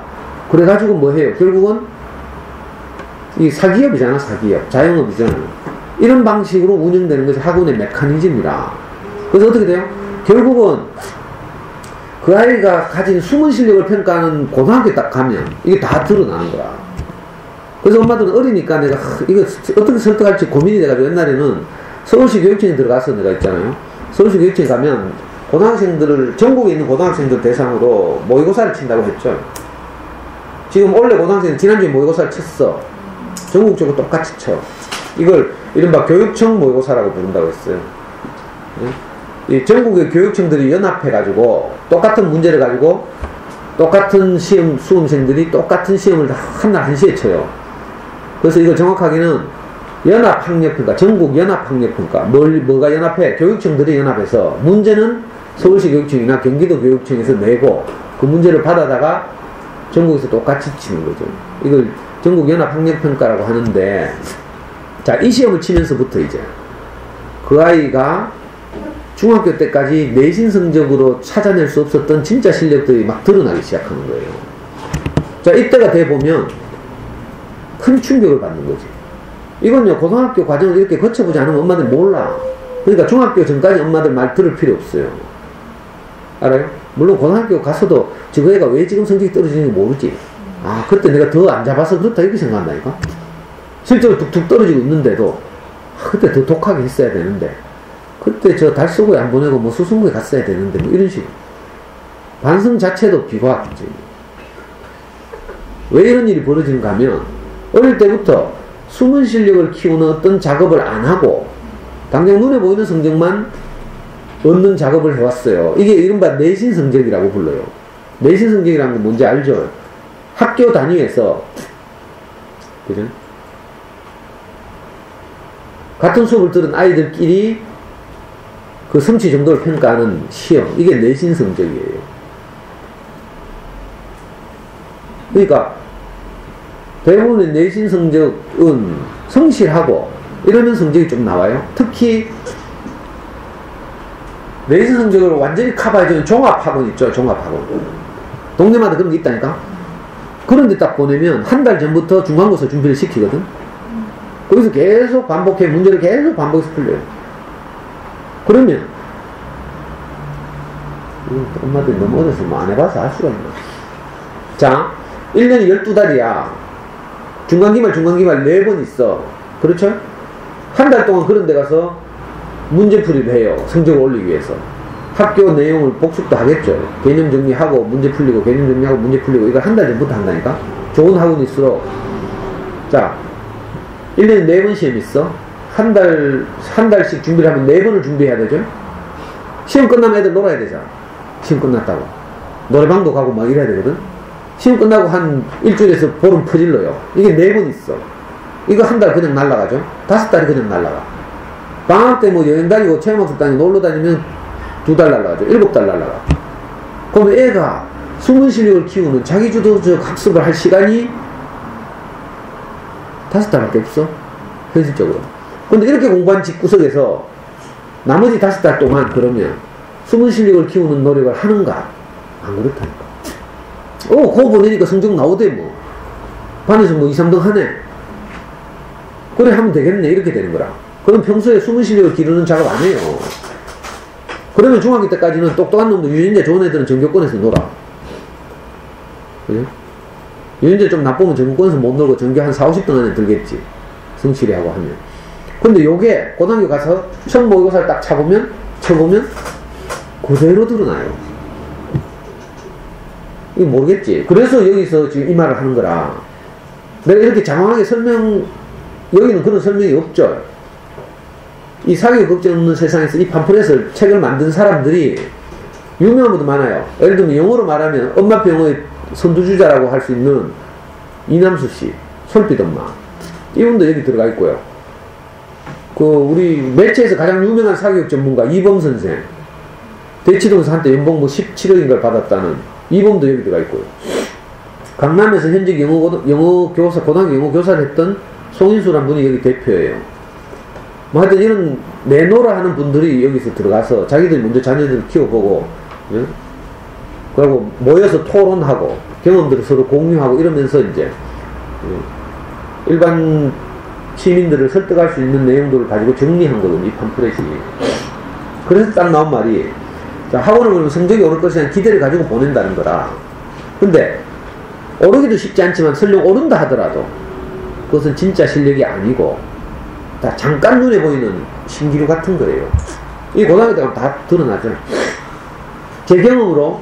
그래가지고 뭐 해요? 결국은 이 사기업이잖아. 사기업, 자영업이잖아. 이런 방식으로 운영되는 것이 학원의 메커니즘이라. 그래서 어떻게 돼요? 결국은 그 아이가 가진 숨은 실력을 평가하는 고등학교에 딱 가면 이게 다 드러나는 거야. 그래서 엄마들은 어리니까 내가 이거 어떻게 설득할지 고민이 돼가지고, 옛날에는 서울시 교육청에 들어가서 내가 있잖아요. 서울시 교육청에 가면 고등학생들을, 전국에 있는 고등학생들 대상으로 모의고사를 친다고 했죠. 지금 원래 고등학생은 지난주에 모의고사를 쳤어. 전국적으로 똑같이 쳐. 이걸 이른바 교육청 모의고사라고 부른다고 했어요. 이 전국의 교육청들이 연합해가지고 똑같은 문제를 가지고 똑같은 시험 수험생들이 똑같은 시험을 다 한날 1시에 쳐요. 그래서 이걸 정확하게는 연합학력평가, 전국 연합학력평가, 뭐가 연합해? 교육청들이 연합해서 문제는 서울시 교육청이나 경기도 교육청에서 내고 그 문제를 받아다가 전국에서 똑같이 치는 거죠. 이걸 전국 연합학력평가라고 하는데, 자, 이 시험을 치면서부터 이제 그 아이가 중학교 때까지 내신 성적으로 찾아낼 수 없었던 진짜 실력들이 막 드러나기 시작하는 거예요. 자, 이때가 돼 보면 큰 충격을 받는 거지. 이건요, 고등학교 과정을 이렇게 거쳐보지 않으면 엄마들 몰라. 그러니까 중학교 전까지 엄마들 말 들을 필요 없어요. 알아요? 물론 고등학교 가서도 저 애가 왜 지금 성적이 떨어지는지 모르지. 아, 그때 내가 더 안 잡아서 그렇다 이렇게 생각한다니까. 실제로 툭툭 떨어지고 있는데도 그때 더 독하게 했어야 되는데, 그때 저 달서구에 안 보내고 뭐 수성구에 갔어야 되는데, 뭐 이런 식으로 반성 자체도 비과학이지. 왜 이런 일이 벌어지는가 하면, 어릴 때부터 숨은 실력을 키우는 어떤 작업을 안 하고 당장 눈에 보이는 성적만 얻는 작업을 해왔어요. 이게 이른바 내신 성적이라고 불러요. 내신 성적이라는 건 뭔지 알죠? 학교 단위에서, 그죠? 같은 수업을 들은 아이들끼리 그 성취 정도를 평가하는 시험, 이게 내신 성적이에요. 그러니까 대부분의 내신 성적은 성실하고 이러면 성적이 좀 나와요. 특히 내신 성적을 완전히 커버해주는 종합학원 있죠. 종합학원. 동네마다 그런 게 있다니까. 그런 데 딱 보내면 한 달 전부터 중간고사 준비를 시키거든. 거기서 계속 반복해, 문제를 계속 반복해서 풀려요. 그러면 엄마들이 너무 어려서 뭐 안 해봐서 알 수가 있나. 자, 1년이 12달이야. 중간기말 4번 있어. 그렇죠? 한 달 동안 그런 데 가서 문제풀이를 해요. 성적을 올리기 위해서. 학교 내용을 복습도 하겠죠. 개념 정리하고 문제 풀리고, 개념 정리하고 문제 풀리고, 이걸 한 달 전부터 한다니까? 좋은 학원일수록. 자, 1년에 4번 시험 있어. 한 달씩 준비를 하면 4번을 준비해야 되죠? 시험 끝나면 애들 놀아야 되잖아. 시험 끝났다고. 노래방도 가고 막 이래야 되거든? 시험 끝나고 한 일주일에서 보름 퍼질러요. 이게 4번 있어. 이거 한 달 그냥 날라가죠? 5달이 그냥 날라가. 방학 때 뭐 여행 다니고 체험학습 다니고 놀러 다니면 2달 날라가죠. 7달 날라가. 그럼 애가 숨은 실력을 키우는 자기주도적 학습을 할 시간이 5달밖에 없어. 현실적으로. 근데 이렇게 공부한 집구석에서 나머지 5달 동안 그러면 숨은 실력을 키우는 노력을 하는가? 안 그렇다니까. 그거 보내니까 성적 나오대 뭐. 반에서 뭐 2, 3등 하네. 그래 하면 되겠네. 이렇게 되는 거라. 그럼 평소에 숨은 실력을 기르는 작업 안 해요. 그러면 중학교 때까지는 똑똑한 놈도 유전자 좋은 애들은 전교권에서 놀아. 그죠? 유인제 좀 나쁘면 전국권에서 못 놀고 전교 한 4, 50등 안에 들겠지. 성실히하고 하면. 근데 요게 고등학교 가서 시험 모의고사를 딱 쳐보면 그대로 드러나요. 이거 모르겠지. 그래서 여기서 지금 이 말을 하는 거라. 내가 이렇게 장황하게 여기는 그런 설명이 없죠. 이 사교육 걱정 없는 세상에서 이 팜플렛을 책을 만든 사람들이 유명한 분도 많아요. 예를 들면 영어로 말하면 엄마표 영어의 선두주자라고 할 수 있는 이남수 씨, 솔빛 엄마. 이분도 여기 들어가 있고요. 우리 매체에서 가장 유명한 사교육 전문가 이범 선생. 대치동에서 한때 연봉 뭐 17억인가를 받았다는 이범도 여기 들어가 있고요. 강남에서 현직 영어 교사, 고등학교 영어 교사를 했던 송인수라는 분이 여기 대표예요. 뭐 하여튼 이런 내노라 하는 분들이 여기서 들어가서 자기들이 먼저 자녀들을 키워보고, 예? 그리고 모여서 토론하고, 경험들을 서로 공유하고 이러면서 이제, 예? 일반 시민들을 설득할 수 있는 내용들을 가지고 정리한 거거든요, 이 팜플렛이. 그래서 딱 나온 말이, 자, 학원을 보면 성적이 오를 것이라는 기대를 가지고 보낸다는 거라. 근데, 오르기도 쉽지 않지만 설령 오른다 하더라도, 그것은 진짜 실력이 아니고, 다 잠깐 눈에 보이는 신기루 같은 거래요. 이 고등학교 때 가면 다 드러나죠. 제 경험으로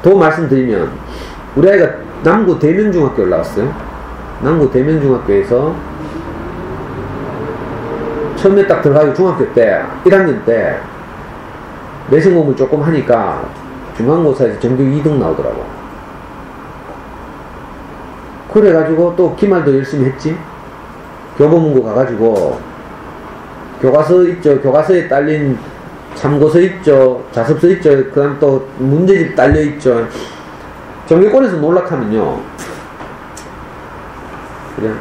더 말씀드리면, 우리 아이가 남구 대명중학교 올라왔어요. 남구 대명중학교에서 처음에 딱 들어가고 중학교 때 1학년 때 내신 공부를 조금 하니까 중간고사에서 전교 2등 나오더라고. 그래가지고 또 기말도 열심히 했지. 교보문고 가가지고 교과서 있죠. 교과서에 딸린 참고서 있죠. 자습서 있죠. 그 다음 또 문제집 딸려있죠. 전교권에서 놀락하면요, 그래,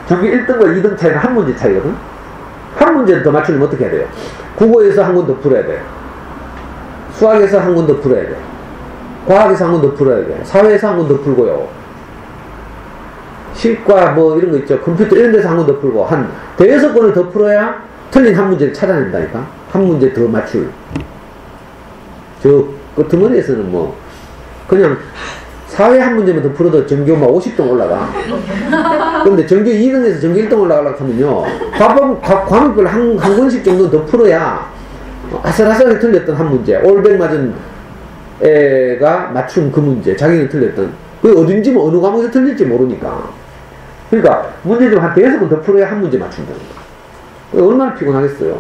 전교 1등과 2등 차이는 한 문제 차이거든. 한 문제를 더 맞추려면 어떻게 해야 돼요? 국어에서 한 권 더 풀어야 돼. 수학에서 한 권 더 풀어야 돼. 과학에서 한 권 더 풀어야 돼. 사회에서 한 권 더 풀고요. 실과 뭐 이런 거 있죠. 컴퓨터 이런 데서 한 권 더 풀고, 한 대여섯 권을 더 풀어야 틀린 한 문제를 찾아낸다니까. 한 문제 더 맞출. 저 끄트머리에서는 뭐 그냥 사회 한 문제만 더 풀어도 전교 막 50등 올라가. 근데 전교 2등에서 전교 1등 올라가려고 하면요, 과목별 한 권씩 정도 더 풀어야 아슬아슬하게 틀렸던 한 문제, 올백 맞은 애가 맞춘 그 문제, 자기는 틀렸던, 그게 어딘지 뭐 어느 과목에서 틀릴지 모르니까. 그러니까 문제 좀 한 대여섯 번 더 풀어야 한 문제 맞춘다는 거야. 얼마나 피곤하겠어요.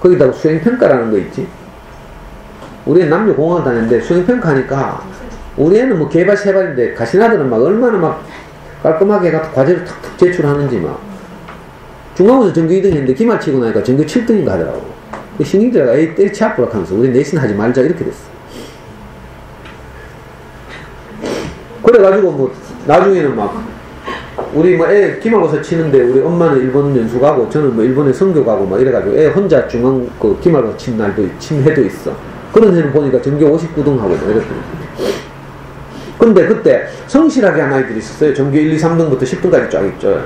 거기다가 수행평가라는 거 있지. 우리 애는 남녀공학을 다녔는데 수행평가 하니까, 우리 애는 뭐 개발 세발인데 가시나들은 막 얼마나 막 깔끔하게 해갖고 과제를 탁탁 제출하는지 막. 중간고사 전교 2등 했는데 기말 치고 나니까 전교 7등인가 하더라고. 그 신경질가 에이 때리치 앞으로 하면서 우리 내신 하지 말자 이렇게 됐어. 그래가지고 뭐 나중에는 막 우리 뭐 애 기말고사 치는데 우리 엄마는 일본 연수 가고 저는 뭐 일본에 선교 가고 막 이래가지고 애 혼자 중간 그 기말고사 친 날도 친 해도 있어. 그런 애는 보니까 전교 59등 하고 막 이랬거든요. 근데 그때 성실하게 한 아이들이 있었어요. 전교 1, 2, 3등부터 10등까지 쫙 있죠.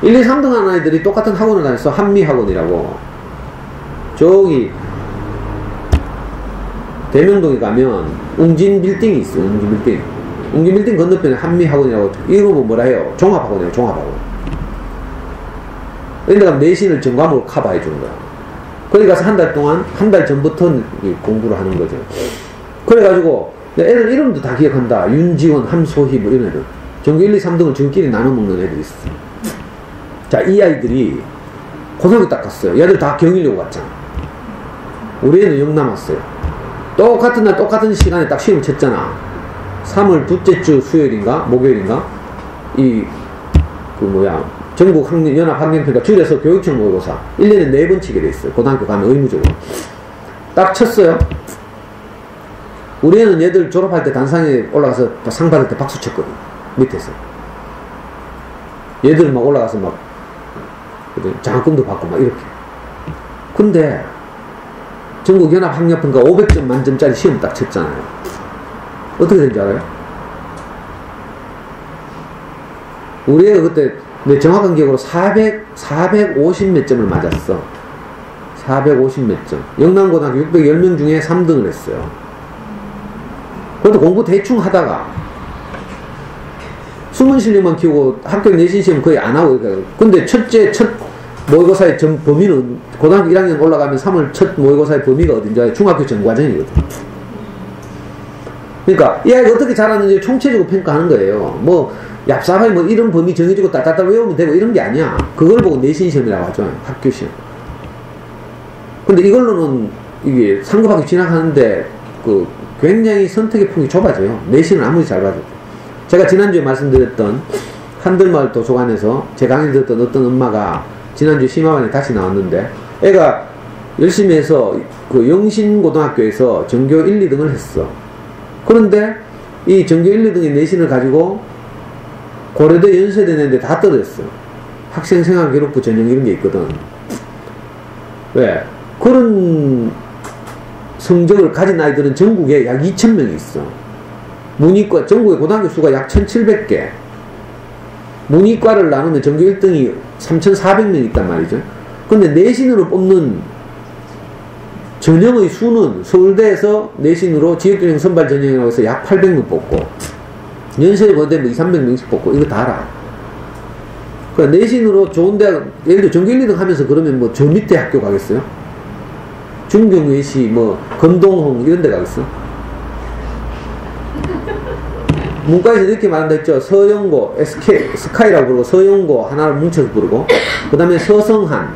1, 2, 3등 한 아이들이 똑같은 학원을 다녔어. 한미학원이라고. 저기 대명동에 가면 웅진 빌딩이 있어. 웅진 빌딩. 웅진 빌딩 건너편에 한미학원이라고. 이름은 뭐라 해요? 종합학원이에요. 종합학원. 근데 가면 내신을 전과목으로 커버해 주는 거야. 거기 가서 한 달 동안, 한 달 전부터 공부를 하는 거죠. 그래가지고 애들 이름도 다 기억한다. 윤지원, 함소희 뭐 이런 애들. 전교 1, 2, 3등을 저끼리 나눠 먹는 애들이 있어. 자, 이 아이들이 고등학교 딱 갔어요. 얘들 다 경일려고 갔잖아. 우리 애는 0 남았어요. 똑같은 날 똑같은 시간에 딱 시험을 쳤잖아. 3월 둘째 주 수요일인가 목요일인가 전국 연합 학년평가 줄여서 교육청 모의고사 1년에 4번 치게 돼 있어요. 고등학교 가면 의무적으로 딱 쳤어요. 우리 애는 얘들 졸업할 때 단상에 올라가서 상 받을 때 박수 쳤거든. 밑에서 얘들은 막 올라가서 막 장학금도 받고 막 이렇게. 근데 전국 연합 학력평가 500점 만점짜리 시험 딱 쳤잖아요. 어떻게 된지 알아요? 우리 애가 그때 내 정확한 기억으로 450 몇 점을 맞았어. 450 몇 점. 영남고등학교 610명 중에 3등을 했어요. 그래도 공부 대충 하다가 숨은 실력만 키우고 학교 내신 시험 거의 안 하고. 근데 첫 모의고사의 범위는 고등학교 1학년 올라가면 3월 첫 모의고사의 범위가 어딘지 알아요? 중학교 전과정이거든. 그러니까 이 아이가 어떻게 잘하는지 총체적으로 평가하는 거예요. 뭐 얍삽하게 뭐 이런 범위 정해주고 따따따 외우면 되고 이런 게 아니야. 그걸 보고 내신 시험이라고 하죠. 학교 시험. 근데 이걸로는 이게 상급학교 진학하는데 그 굉장히 선택의 폭이 좁아져요. 내신은 아무리 잘 봐도. 제가 지난주에 말씀드렸던 한들마을 도서관에서 제 강의를 듣던 어떤 엄마가 지난주 심화반에 다시 나왔는데, 애가 열심히 해서 그 영신고등학교에서 전교 1, 2등을 했어. 그런데 이 전교 1, 2등의 내신을 가지고 고려대 연세대 내는데 다 떨어졌어. 학생생활기록부 전형 이런 게 있거든. 왜? 그런 성적을 가진 아이들은 전국에 약 2,000명이 있어. 문이과, 전국의 고등학교 수가 약 1,700개. 문이과를 나누면 전교 1등이 3,400명 있단 말이죠. 근데 내신으로 뽑는 전형의 수는 서울대에서 내신으로 지역전형 선발 전형이라고 해서 약 800명 뽑고, 연세대 고대 뭐 2, 300명씩 뽑고, 이거 다 알아. 그러니까 내신으로 좋은 대학, 예를 들어 전교 1, 2등 하면서 그러면 뭐 저 밑에 학교 가겠어요? 중경외시, 뭐, 건동홍 이런 데 가겠어? 문과에서 이렇게 말한다 했죠. 서영고, 스카이라고 부르고, 서영고 하나를 뭉쳐서 부르고, 그 다음에 서성한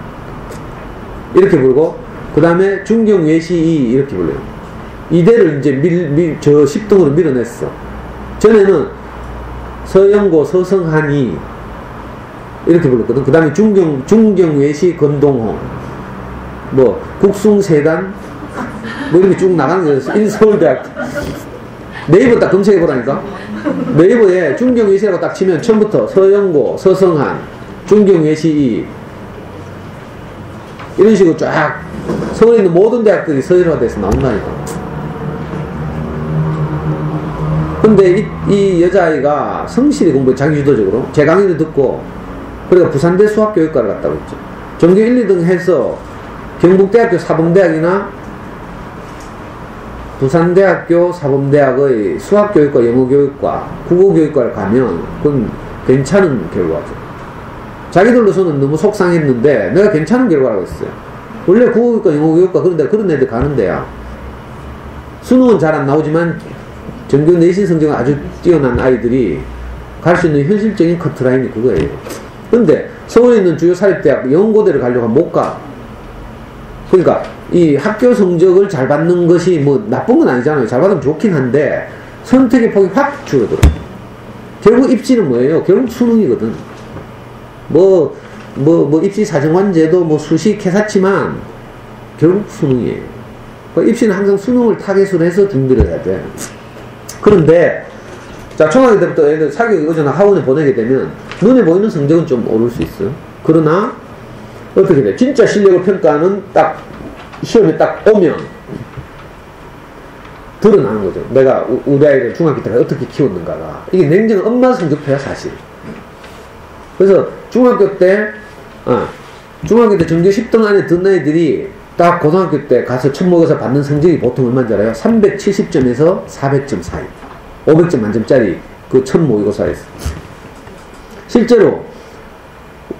이렇게 부르고, 그 다음에 중경외시 이렇게 불러요. 이대를 이제 저 10등으로 밀어냈어. 전에는 서영고, 서성한이 이렇게 불렀거든. 그 다음에 중경외시, 건동홍, 뭐 국숭세단 뭐 이렇게 쭉 나가는 거예요. 서울대학. 네이버 딱 검색해보라니까. 네이버에 중경외시라고 딱 치면 처음부터 서영고, 서성한, 중경외시 이런 식으로 쫙 서울에 있는 모든 대학들이 서열화돼서 나온다니까. 근데 이 여자아이가 성실히 공부, 자기주도적으로 제 강의를 듣고, 그러니까 부산대 수학교육과를 갔다고 했죠. 전교 1, 2등 해서 경북대학교 사범대학이나 부산대학교 사범대학의 수학교육과, 영어교육과, 국어교육과를 가면 그건 괜찮은 결과죠. 자기들로서는 너무 속상했는데 내가 괜찮은 결과라고 했어요. 원래 국어교육과, 영어교육과 그런 애들 가는 데야. 수능은 잘 안 나오지만 전교 내신 성적은 아주 뛰어난 아이들이 갈 수 있는 현실적인 커트라인이 그거예요. 근데 서울에 있는 주요 사립대학 연고대를 가려고 하면 못 가. 그러니까 이 학교 성적을 잘 받는 것이 뭐 나쁜 건 아니잖아요. 잘 받으면 좋긴 한데 선택의 폭이 확 줄어들어. 결국 입시는 뭐예요? 결국 수능이거든. 뭐 입시 사정관제도 뭐 수식 해샀지만 결국 수능이에요. 그러니까 입시는 항상 수능을 타겟으로 해서 준비를 해야 돼. 그런데 자, 초등학교 때부터 애들 사교육 의존학 학원에 보내게 되면 눈에 보이는 성적은 좀 오를 수 있어요. 그러나 어떻게 돼? 진짜 실력을 평가하는 딱 시험에 딱 오면 드러나는 거죠. 내가 우리 아이를 중학교 때 어떻게 키웠는가가. 이게 냉정한 엄마 성적표야 사실. 그래서 중학교 때 전교 10등 안에 든 애들이 딱 고등학교 때 가서 첫 모의고사 받는 성적이 보통 얼마인지 알아요? 370점에서 400점 사이. 500점 만점짜리 그 첫 모의고사에서. 실제로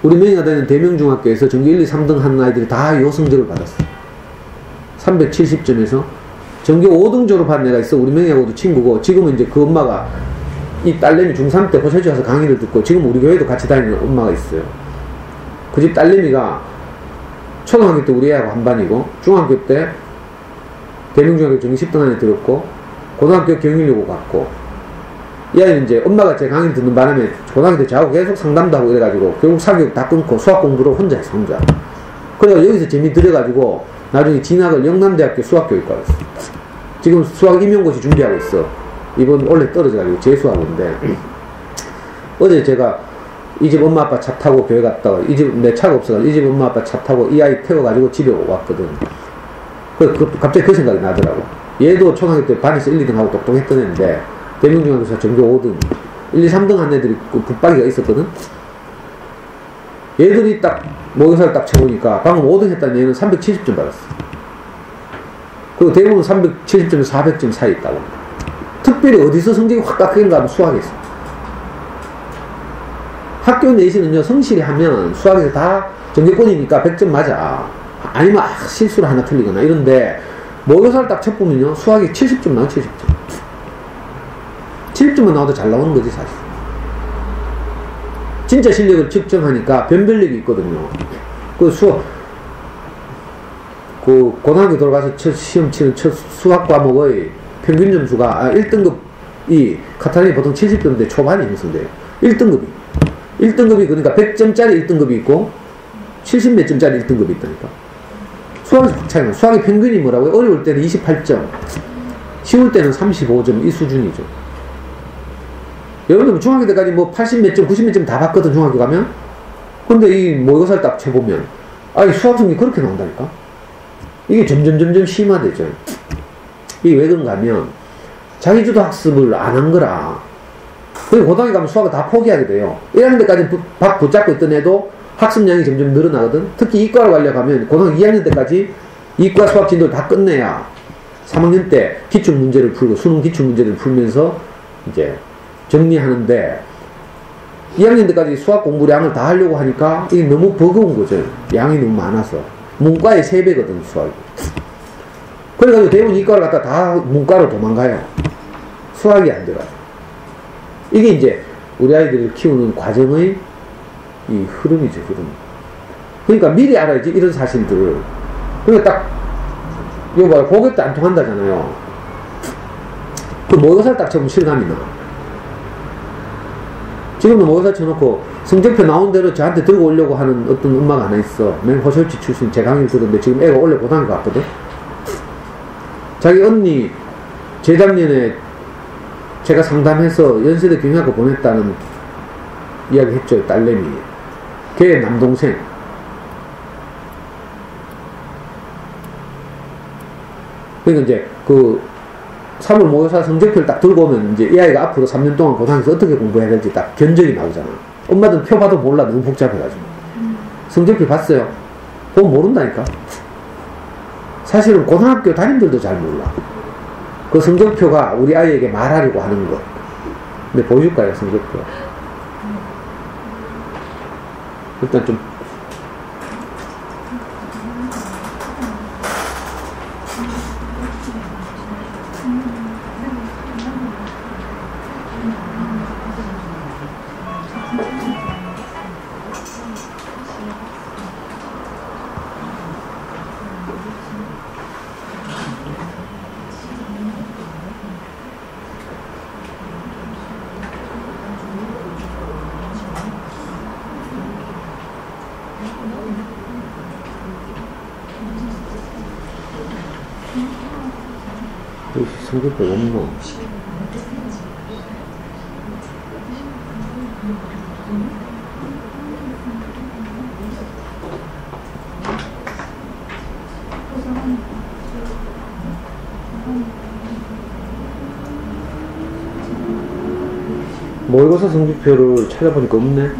우리 명의가 되는 대명중학교에서 전교 1, 2, 3등 하는 아이들이 다 요 성적을 받았어. 370점에서 전교 5등 졸업한 애가 있어. 우리 명의하고도 친구고, 지금은 이제 그 엄마가 이 딸내미 중3 때 호세주 와서 강의를 듣고 지금 우리 교회도 같이 다니는 엄마가 있어요. 그 집 딸내미가 초등학교 때 우리 애하고 한 반이고, 중학교 때 대명중학교 전교 10등 안에 들었고, 고등학교 경일여고 갔고, 이 아이는 이제 엄마가 제 강의를 듣는 바람에 고등학교 때 저하고 계속 상담도 하고 이래가지고 결국 사교육 다 끊고 수학 공부를 혼자 했어, 혼자. 그래서 여기서 재미 들여가지고 나중에 진학을 영남대학교 수학교육과로 했어. 지금 수학 임용고시 준비하고 있어. 이번 원래 떨어져가지고 재수하고인데, 어제 제가 이 집 엄마 아빠 차 타고 교회 갔다가, 이 집 내 차가 없어가지고 이 집 엄마 아빠 차 타고 이 아이 태워가지고 집에 왔거든. 갑자기 그 생각이 나더라고. 얘도 초등학교 때 반에서 1, 2등 하고 똑똑했던 애인데 대명중학교에서 전교 5등 1, 2, 3등 한 애들이 그 붙박이가 있었거든. 얘들이 딱 모의고사를 딱 쳐보니까 방금 5등 했다는 얘는 370점 받았어. 그리고 대부분 370점에서 400점 사이 있다고. 특별히 어디서 성적이 확 깎인가 하면 수학에서. 학교 내신은요, 성실히 하면 수학에서 다 전교권이니까 100점 맞아. 아니면 실수를 하나 틀리거나 이런데 모의고사를 딱 쳐보면요, 수학이 70점 나와. 70점. 70점만 나와도 잘 나오는 거지 사실. 진짜 실력을 측정하니까 변별력이 있거든요. 그 고등학교 들어가서 첫 시험 치는 첫 수학 과목의 평균 점수가 1등급이 카타르니 보통 70점대 초반이 형성돼요. 1등급이 그러니까 100점짜리 1등급이 있고 70몇 점짜리 1등급이 있다니까. 수학의 차이는, 수학의 평균이 뭐라고요? 어려울 때는 28점, 쉬울 때는 35점, 이 수준이죠. 여러분들 중학교 때까지 뭐 80 몇 점, 90 몇 점 다 봤거든, 중학교 가면. 근데 이 모의고사를 딱 쳐보면, 이 수학 성적이 그렇게 나온다니까? 이게 점점 심화되죠. 이게 왜 그런가 하면, 자기주도 학습을 안 한 거라. 그리고 고등학교 가면 수학을 다 포기하게 돼요. 1학년 때까지 박 붙잡고 있던 애도 학습량이 점점 늘어나거든. 특히 이과로 가려고 하면 고등학교 2학년 때까지 이과 수학 진도를 다 끝내야 3학년 때 기출문제를 풀고 수능 기출문제를 풀면서 이제 정리하는데 2학년 때까지 수학 공부량을 다 하려고 하니까 이게 너무 버거운 거죠. 양이 너무 많아서. 문과의 3배거든, 수학이. 그래가지고 대부분 이과를 갖다 다 문과로 도망가요. 수학이 안 들어가요. 이게 이제 우리 아이들을 키우는 과정의 이 흐름이죠, 흐름. 그러니까 미리 알아야지, 이런 사실들을. 그러니까 딱, 이거 봐요. 고객도 안 통한다잖아요. 그 모의고사를 딱 쳐보면 실감이 나. 지금도 모의고사 쳐놓고 성적표 나온 대로 저한테 들고 오려고 하는 어떤 엄마가 하나 있어. 맨 호설치 출신 제 강의를 들었는데 지금 애가 원래 고등학교 갔거든? 자기 언니, 재작년에 제가 상담해서 연세대 경영학과 보냈다는 이야기 했죠, 딸내미. 걔 남동생. 그러니까 이제 그 3월 모의고사 성적표를 딱 들고 오면 이제 이 아이가 앞으로 3년 동안 고등학교에서 어떻게 공부해야 될지 딱 견적이 나오잖아. 엄마들은 표 봐도 몰라. 너무 복잡해가지고. 성적표 봤어요? 그건 모른다니까. 사실은 고등학교 담임들도 잘 몰라. 그 성적표가 우리 아이에게 말하려고 하는 것. 근데 보여줄까요, 성적표? 일단 좀 성적표 없노? 모의고사 성적표를 찾아보니까 없네.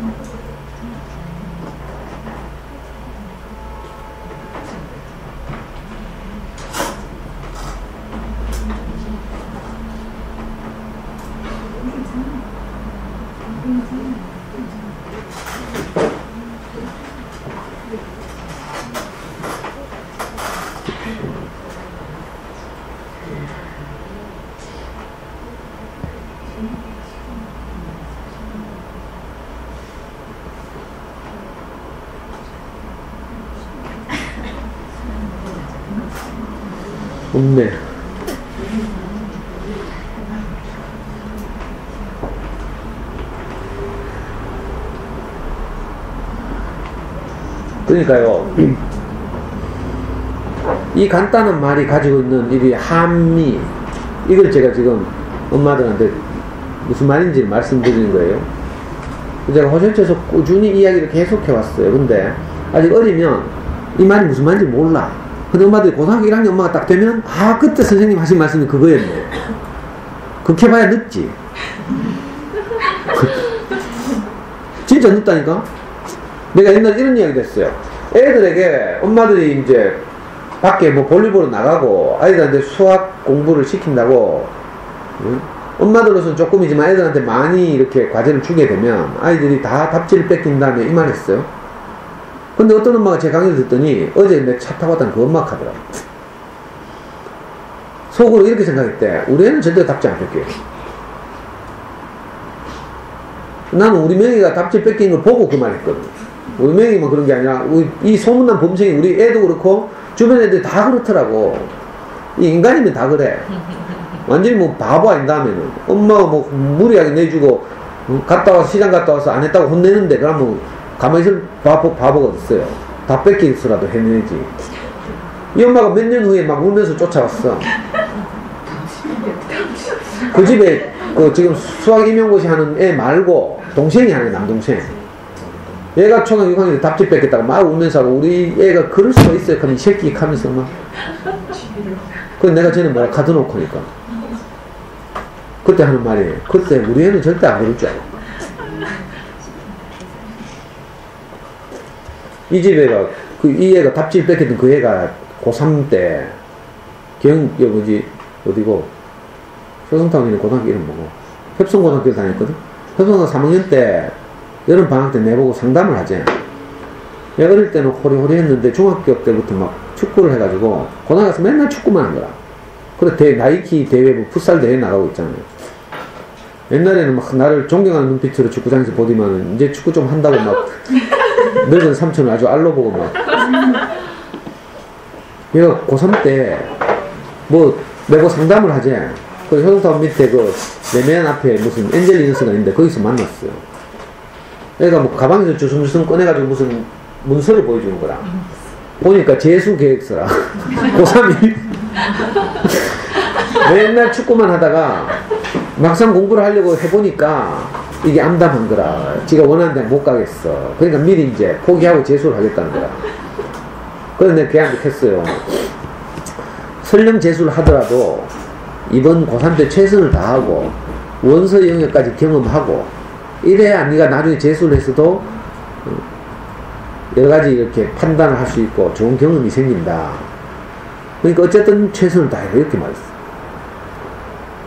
없네. 그러니까요, 이 간단한 말이 가지고 있는 이 함미, 이걸 제가 지금 엄마들한테 무슨 말인지 말씀드리는 거예요. 제가 호전체에서 꾸준히 이야기를 계속 해왔어요. 근데 아직 어리면 이 말이 무슨 말인지 몰라. 근데 엄마들이 고등학교 1학년 엄마가 딱 되면 그때 선생님 하신 말씀이 그거였네. 그렇게 봐야 늦지. 진짜 늦다니까. 내가 옛날에 이런 이야기도 했어요. 애들에게 엄마들이 이제 밖에 뭐 볼일보러 나가고 아이들한테 수학 공부를 시킨다고, 응? 엄마들로서는 조금이지만 애들한테 많이 이렇게 과제를 주게 되면 아이들이 다 답지를 뺏긴 다음에 이만했어요. 근데 어떤 엄마가 제 강의를 듣더니 어제 내 차 타고 왔다는 그 엄마가 하더라고. 속으로 이렇게 생각했대. 우리 애는 절대 답지 안 뺏겨요. 나는 우리 명희가 답지 뺏긴 걸 보고 그 말 했거든. 우리 명희만 그런 게 아니라 이 소문난 범생이 우리 애도 그렇고 주변 애들이 다 그렇더라고. 이 인간이면 다 그래. 완전히 뭐 바보 아닌가 하면은 엄마가 뭐 무리하게 내주고 갔다 와서 시장 갔다 와서 안 했다고 혼내는데 그러면 가만히 있을 바보가 어딨어요. 다 뺏기서라도 해내지. 이 엄마가 몇 년 후에 막 울면서 쫓아왔어. 그 집에 그 지금 수학 임용고시 하는 애 말고 동생이 하는 남동생. 얘가 초등학교 6학년 때 답지 뺏겠다고 막 울면서 하고 우리 애가 그럴 수가 있어요. 그럼 이 새끼 하면서 막. 그래서 내가 전에 뭐라 가둬놓고 하니까. 그때 하는 말이에요. 그때 우리 애는 절대 안 그럴 줄 알아. 이 집 애가, 이 애가 답지 뺏겼던 그 애가 고3 때, 어디고, 효성타운에 있는 고등학교 이름 뭐고, 협성고등학교 다녔거든? 협성고등학교 3학년 때, 여름 방학 때 내보고 상담을 하지. 얘가 어릴 때는 호리호리 했는데, 중학교 때부터 막 축구를 해가지고, 고등학교 가서 맨날 축구만 한 거야. 그래, 나이키 대회, 뭐 풋살 대회 나가고 있잖아요. 옛날에는 막 나를 존경하는 눈빛으로 축구장에서 보더만은, 이제 축구 좀 한다고 막, 늙은 삼촌을 아주 알로 보고 막. 얘가 고3 때, 뭐, 내고 상담을 하지. 그 효성타운 밑에 그, 내면 앞에 무슨 엔젤 인스가 있는데, 거기서 만났어요. 얘가 뭐, 가방에서 주섬주섬 꺼내가지고 무슨 문서를 보여주는 거라. 보니까 재수 계획서라. 고3이. 맨날 축구만 하다가, 막상 공부를 하려고 해보니까, 이게 암담한 거라. 지가 원하는 데는 못 가겠어. 그러니까 미리 이제 포기하고 재수를 하겠다는 거야. 그래서 내가 걔한테 했어요. 설령 재수를 하더라도 이번 고3 때 최선을 다하고 원서 영역까지 경험하고 이래야 네가 나중에 재수를 했어도 여러 가지 이렇게 판단을 할 수 있고 좋은 경험이 생긴다. 그러니까 어쨌든 최선을 다해라 이렇게 말했어.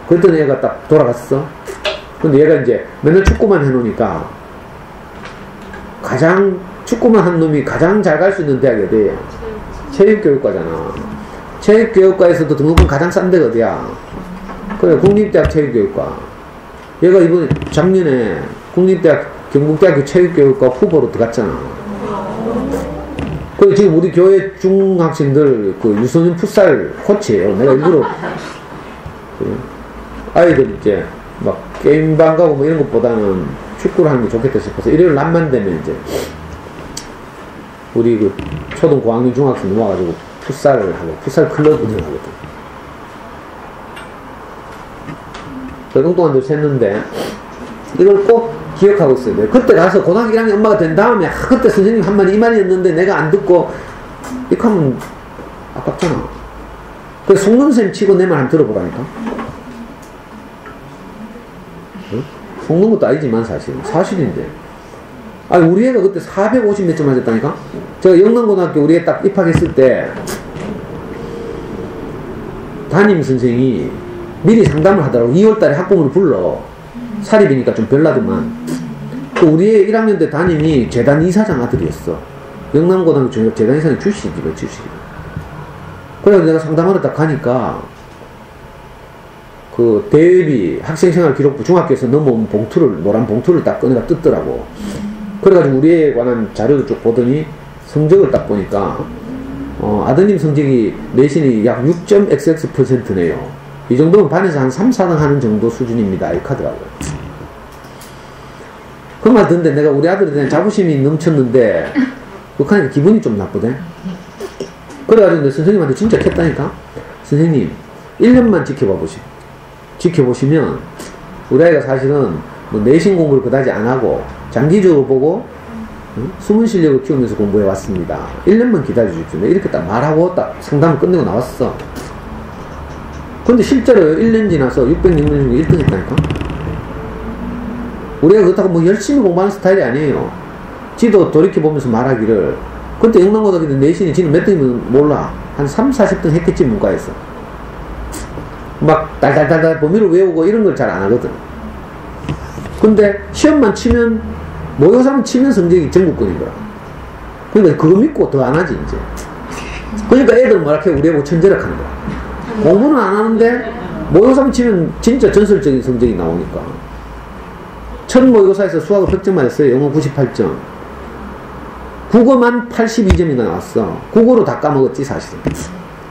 그랬더니 얘가 딱 돌아갔어. 근데 얘가 이제 맨날 축구만 해놓으니까 가장 축구만 한 놈이 가장 잘 갈 수 있는 대학이 어디예요? 체육교육과잖아. 체육교육과에서도 등록금 가장 싼 데가 어디야? 그래, 국립대학 체육교육과. 얘가 이번에 작년에 국립대학 경북대학교 체육교육과 후보로 들어갔잖아. 그래, 지금 우리 교회 중학생들 그 유소년 풋살 코치예요. 내가 일부러 아이들 이제 막 게임방 가고 뭐 이런 것보다는 축구를 하는 게 좋겠다 싶어서 일요일 낮만 되면 이제 우리 그 초등 고학년 중학생 모아가지고 풋살을 하고 풋살 클럽 운영하거든. 동안도 샜는데 이걸 꼭 기억하고 있어야 돼. 그때 가서 고등학교 1학년 엄마가 된 다음에 그때 선생님 한 말이 이 말이었는데 내가 안 듣고 이렇게 하면 아깝잖아. 그래서 속는셈 치고 내 말 한번 들어보라니까. 속는 것도 아니지만 사실인데. 아니 우리 애가 그때 450 몇 점 맞았다니까. 제가 영남고등학교 우리 애 딱 입학했을 때 담임 선생이 미리 상담을 하더라고. 2월달에 학부모를 불러. 사립이니까 좀 별나더만. 그 우리 애 1학년 때 담임이 재단 이사장 아들이었어. 영남고등학교 재단 이사장 출신이지. 그래서 내가 상담하러 딱 가니까 그 대외비 학생생활 기록부 중학교에서 넘어온 봉투를 노란 봉투를 딱 꺼내가 뜯더라고. 그래가지고 우리에 관한 자료를 쭉 보더니 성적을 딱 보니까 아드님 성적이 내신이 약 6.xx%네요. 이 정도면 반에서 한 3, 4등 하는 정도 수준입니다. 이렇게 하더라고요. 그 말 듣는데 내가 우리 아들에 대한 자부심이 넘쳤는데 그러니까 기분이 좀 나쁘대. 그래가지고 내 선생님한테 진짜 캤다니까. 선생님 1년만 지켜보시면 우리 아이가 사실은 뭐 내신 공부를 그다지 안 하고 장기적으로 보고 숨은 실력을 키우면서 공부해 왔습니다. 1년만 기다려 주십시오. 이렇게 딱 말하고 딱 상담을 끝내고 나왔어. 근데 실제로 1년 지나서 600명 중에 1등 했다니까. 우리가 그렇다고 뭐 열심히 공부하는 스타일이 아니에요. 지도 돌이켜보면서 말하기를 그때 영남고등학교 내신이 지는 몇 등이면 몰라. 한 3, 40등 했겠지 문과에서. 막 달달달달 범위를 외우고 이런 걸 잘 안 하거든. 근데 시험만 치면 모의고사만 치면 성적이 전국권인 거야. 그러니까 그거 믿고 더 안 하지 이제. 그러니까 애들 뭐라 해 우리 애고 천재력 하는 거야. 공부는 안 하는데 모의고사만 치면 진짜 전설적인 성적이 나오니까. 첫 모의고사에서 수학을 100점 맞았어요. 영어 98점. 국어만 82점이나 나왔어. 국어로 다 까먹었지 사실은.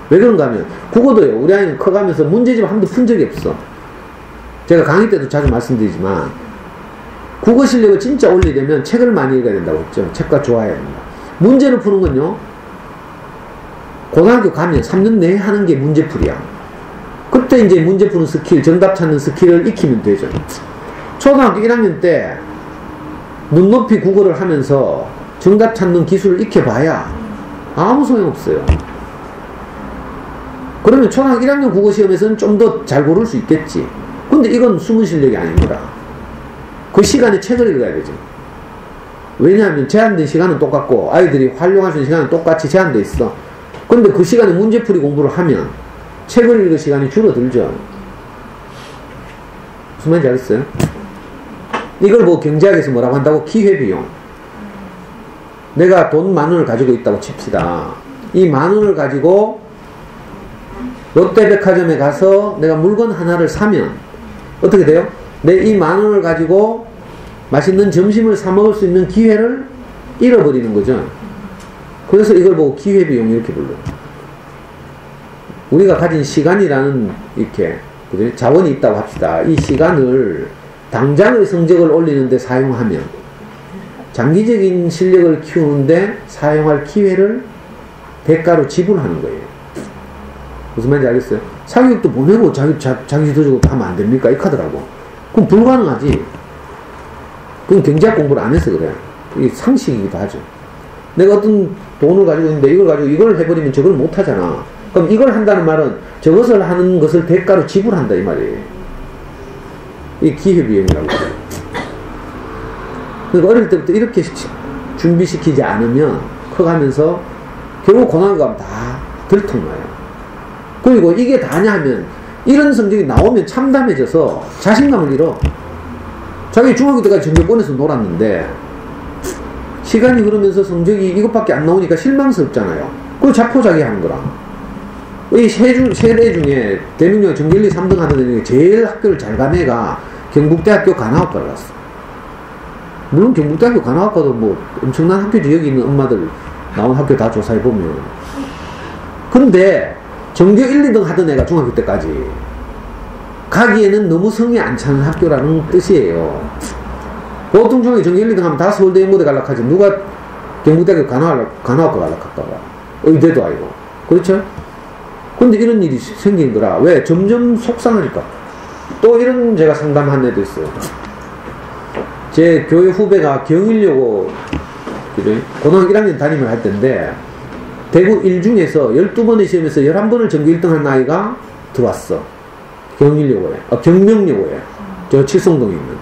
왜 그런가 하면 국어도요. 우리 아이는 커가면서 문제집 한 번도 푼 적이 없어. 제가 강의 때도 자주 말씀드리지만 국어 실력을 진짜 올리려면 책을 많이 읽어야 된다고 했죠. 책과 좋아해야 된다. 문제를 푸는 건요. 고등학교 가면 3년 내에 하는 게 문제풀이야. 그때 이제 문제 푸는 스킬, 정답 찾는 스킬을 익히면 되죠. 초등학교 1학년 때 눈높이 국어를 하면서 정답 찾는 기술을 익혀봐야 아무 소용없어요. 그러면 초등학교 1학년 국어 시험에서는 좀 더 잘 고를 수 있겠지. 근데 이건 숨은 실력이 아닙니다. 그 시간에 책을 읽어야 되죠. 왜냐하면 제한된 시간은 똑같고 아이들이 활용할 수 있는 시간은 똑같이 제한되어 있어. 근데 그 시간에 문제풀이 공부를 하면 책을 읽을 시간이 줄어들죠. 무슨 말인지 알겠어요? 이걸 뭐 경제학에서 뭐라고 한다고? 기회비용. 내가 돈 10,000원을 가지고 있다고 칩시다. 이 10,000원을 가지고 롯데백화점에 가서 내가 물건 하나를 사면 어떻게 돼요? 내 이 10,000원을 가지고 맛있는 점심을 사 먹을 수 있는 기회를 잃어버리는 거죠. 그래서 이걸 보고 기회비용 이렇게 불러요. 우리가 가진 시간이라는 이렇게 자원이 있다고 합시다. 이 시간을 당장의 성적을 올리는데 사용하면 장기적인 실력을 키우는데 사용할 기회를 대가로 지불하는 거예요. 무슨 말인지 알겠어요? 사교육도 보내고 자기 지도적으로 하면 안 됩니까? 이렇게 하더라고. 그럼 불가능하지. 그건 경제학 공부를 안 해서 그래. 이게 상식이기도 하죠. 내가 어떤 돈을 가지고 있는데 이걸 가지고 이걸 해버리면 저걸 못 하잖아. 그럼 이걸 한다는 말은 저것을 하는 것을 대가로 지불한다 이 말이에요. 이게 기회비용이라고 해요. 그러니까 어릴 때부터 이렇게 준비시키지 않으면 커가면서 결국 고등학교 가면 다 들통나요. 그리고 이게 다냐 하면 이런 성적이 나오면 참담해져서 자신감을 잃어. 자기 중학교 때까지 전교권에서 놀았는데 시간이 흐르면서 성적이 이것밖에 안 나오니까 실망스럽잖아요. 그걸 자포자기하는 거라. 이 세대 중에 대명령에 전교 1, 2, 3등 하던 애 중에 제일 학교를 잘 간 애가 경북대학교 간호학과를 갔어. 물론 경북대학교 간호학과도 뭐 엄청난 학교지. 여기 있는 엄마들 나온 학교 다 조사해보면. 근데 전교 1, 2등 하던 애가 중학교 때까지 가기에는 너무 성이 안 차는 학교라는 뜻이에요. 보통 중학교 전교 1, 2등 하면 다 서울대 연고대 갈락하지. 누가 경북대학교 간호학과 갈락할까봐. 의대도 아니고. 그렇죠? 근데 이런 일이 생긴 거라. 왜? 점점 속상하니까. 또 이런 제가 상담한 애도 있어요. 제 교회 후배가 경일여고 고등학교 1학년 담임을 할 때인데 대구 1중에서 12번의 시험에서 11번을 전교 1등 한 아이가 들어왔어. 경일여고에. 경명여고에. 저 칠성동에 있는.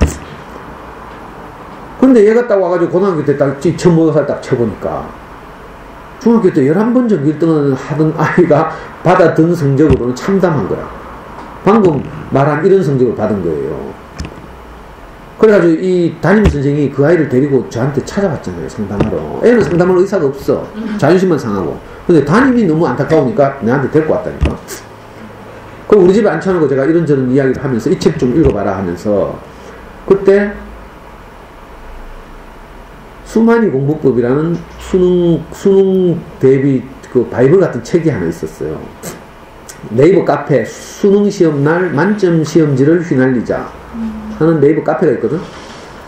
근데 얘가 딱 와가지고 고등학교 때 딱 첫 모의고사를 딱 쳐보니까 중학교 때 11번 전교 1등을 하던 아이가 받아든 성적으로는 참담한 거야. 방금 말한 이런 성적을 받은 거예요. 그래가지고 이 담임선생이 그 아이를 데리고 저한테 찾아왔잖아요. 상담하러. 애는 상담할 의사가 없어. 자존심만 상하고. 근데 담임이 너무 안타까우니까 내한테 데리고 왔다니까. 그럼 우리 집에 앉혀놓고 제가 이런저런 이야기를 하면서 이 책 좀 읽어봐라 하면서 그때 수만이 공부법이라는 수능 대비 그 바이블 같은 책이 하나 있었어요. 네이버 카페 수능 시험날 만점 시험지를 휘날리자 하는 네이버 카페가 있거든.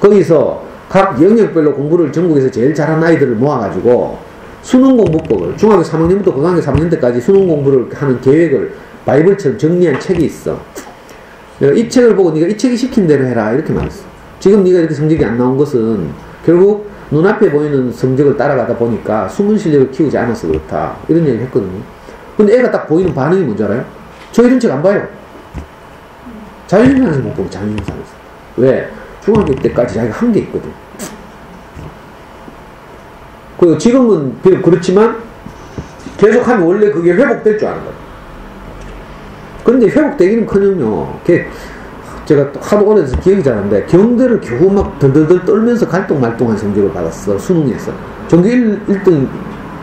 거기서 각 영역별로 공부를 전국에서 제일 잘하는 아이들을 모아가지고 수능 공부법을 중학교 3학년부터 고등학교 3학년 때까지 수능 공부를 하는 계획을 바이블처럼 정리한 책이 있어. 내가 이 책을 보고 네가 이 책이 시킨 대로 해라 이렇게 말했어. 지금 네가 이렇게 성적이 안 나온 것은 결국 눈앞에 보이는 성적을 따라가다 보니까 숨은 실력을 키우지 않아서 그렇다 이런 얘기를 했거든요. 근데 애가 딱 보이는 반응이 뭔지 알아요? 저 이런 책 안 봐요. 자존심상에서 못 보고 자존심상에서. 왜? 중학교 때까지 자기가 한 게 있거든. 그리고 지금은 그렇지만 계속하면 원래 그게 회복될 줄 아는 거야. 근데 회복되기는커녕요. 제가 하도 오래돼서 기억이 잘 안 나는데 경대를 겨우 막 덜덜덜 떨면서 갈똥말똥한 성적을 받았어. 수능에서. 전교 1등,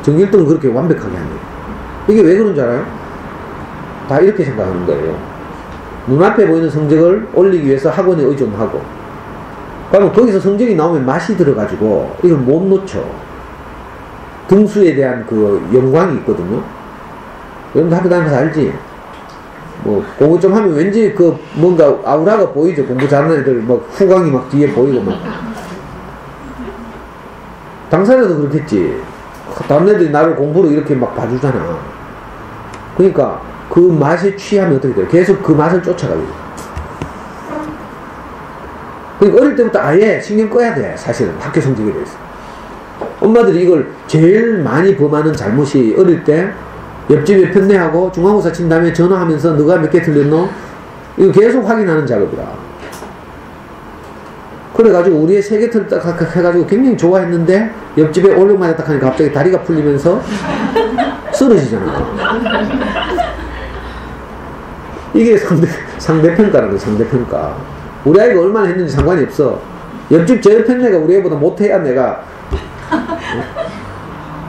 전교 1등은 그렇게 완벽하게 하는 거예요. 이게 왜 그런 줄 알아요? 다 이렇게 생각하는 거예요. 눈앞에 보이는 성적을 올리기 위해서 학원에 의존하고, 그러면 거기서 성적이 나오면 맛이 들어가지고 이걸 못 놓쳐. 등수에 대한 그 영광이 있거든요. 여러분도 학교 다니면서 알지? 뭐 공부 좀 하면 왠지 그 뭔가 아우라가 보이죠. 공부 잘하는 애들 막 후광이 막 뒤에 보이고 막. 당사자도 그렇겠지. 다른 애들이 나를 공부로 이렇게 막 봐주잖아. 그러니까 그 맛에 취하면 어떻게 돼요? 계속 그 맛을 쫓아가게 돼요. 그러니까 어릴 때부터 아예 신경 꺼야 돼. 사실은 학교 성적에 대해서. 엄마들이 이걸 제일 많이 범하는 잘못이 어릴 때 옆집에 편내하고 중간고사 친 다음에 전화하면서 너가 몇 개 틀렸노? 이거 계속 확인하는 작업이라. 그래가지고 우리의 세 개 틀렸다 해가지고 굉장히 좋아했는데 옆집에 올려 맞았다 하니까 갑자기 다리가 풀리면서 쓰러지잖아. 이게 상대평가라는 거야, 상대평가. 우리 아이가 얼마나 했는지 상관이 없어. 옆집 저 편내가 우리 애보다 못해야 내가